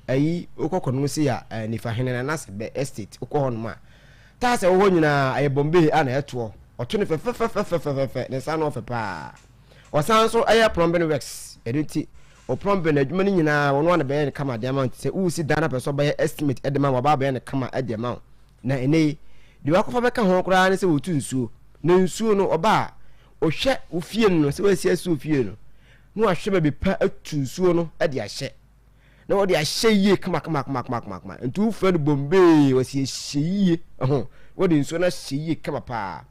ayi okokọ no si ya nifa hene na se be estate okọ no ma tas e wo nyina aye bombe ana eto oto ne fe ne sa no fe pa o san so aye prominent works editi o prominent adwuma ni nyina won na be kama de amount se u si dana person be estimate e de ma ba be ne kama e de amount na ene di wakofa be ka ho kura ne se wotu nsuo na nsuo no oba ohwe ofie no se wasi asu ofie no no ahwe ba bi pa atu nsuo no e de ahye na wo de ahye yie kama ntu ufre no bombe wasi ahye yie wo de nsuo na ahye yie kama pa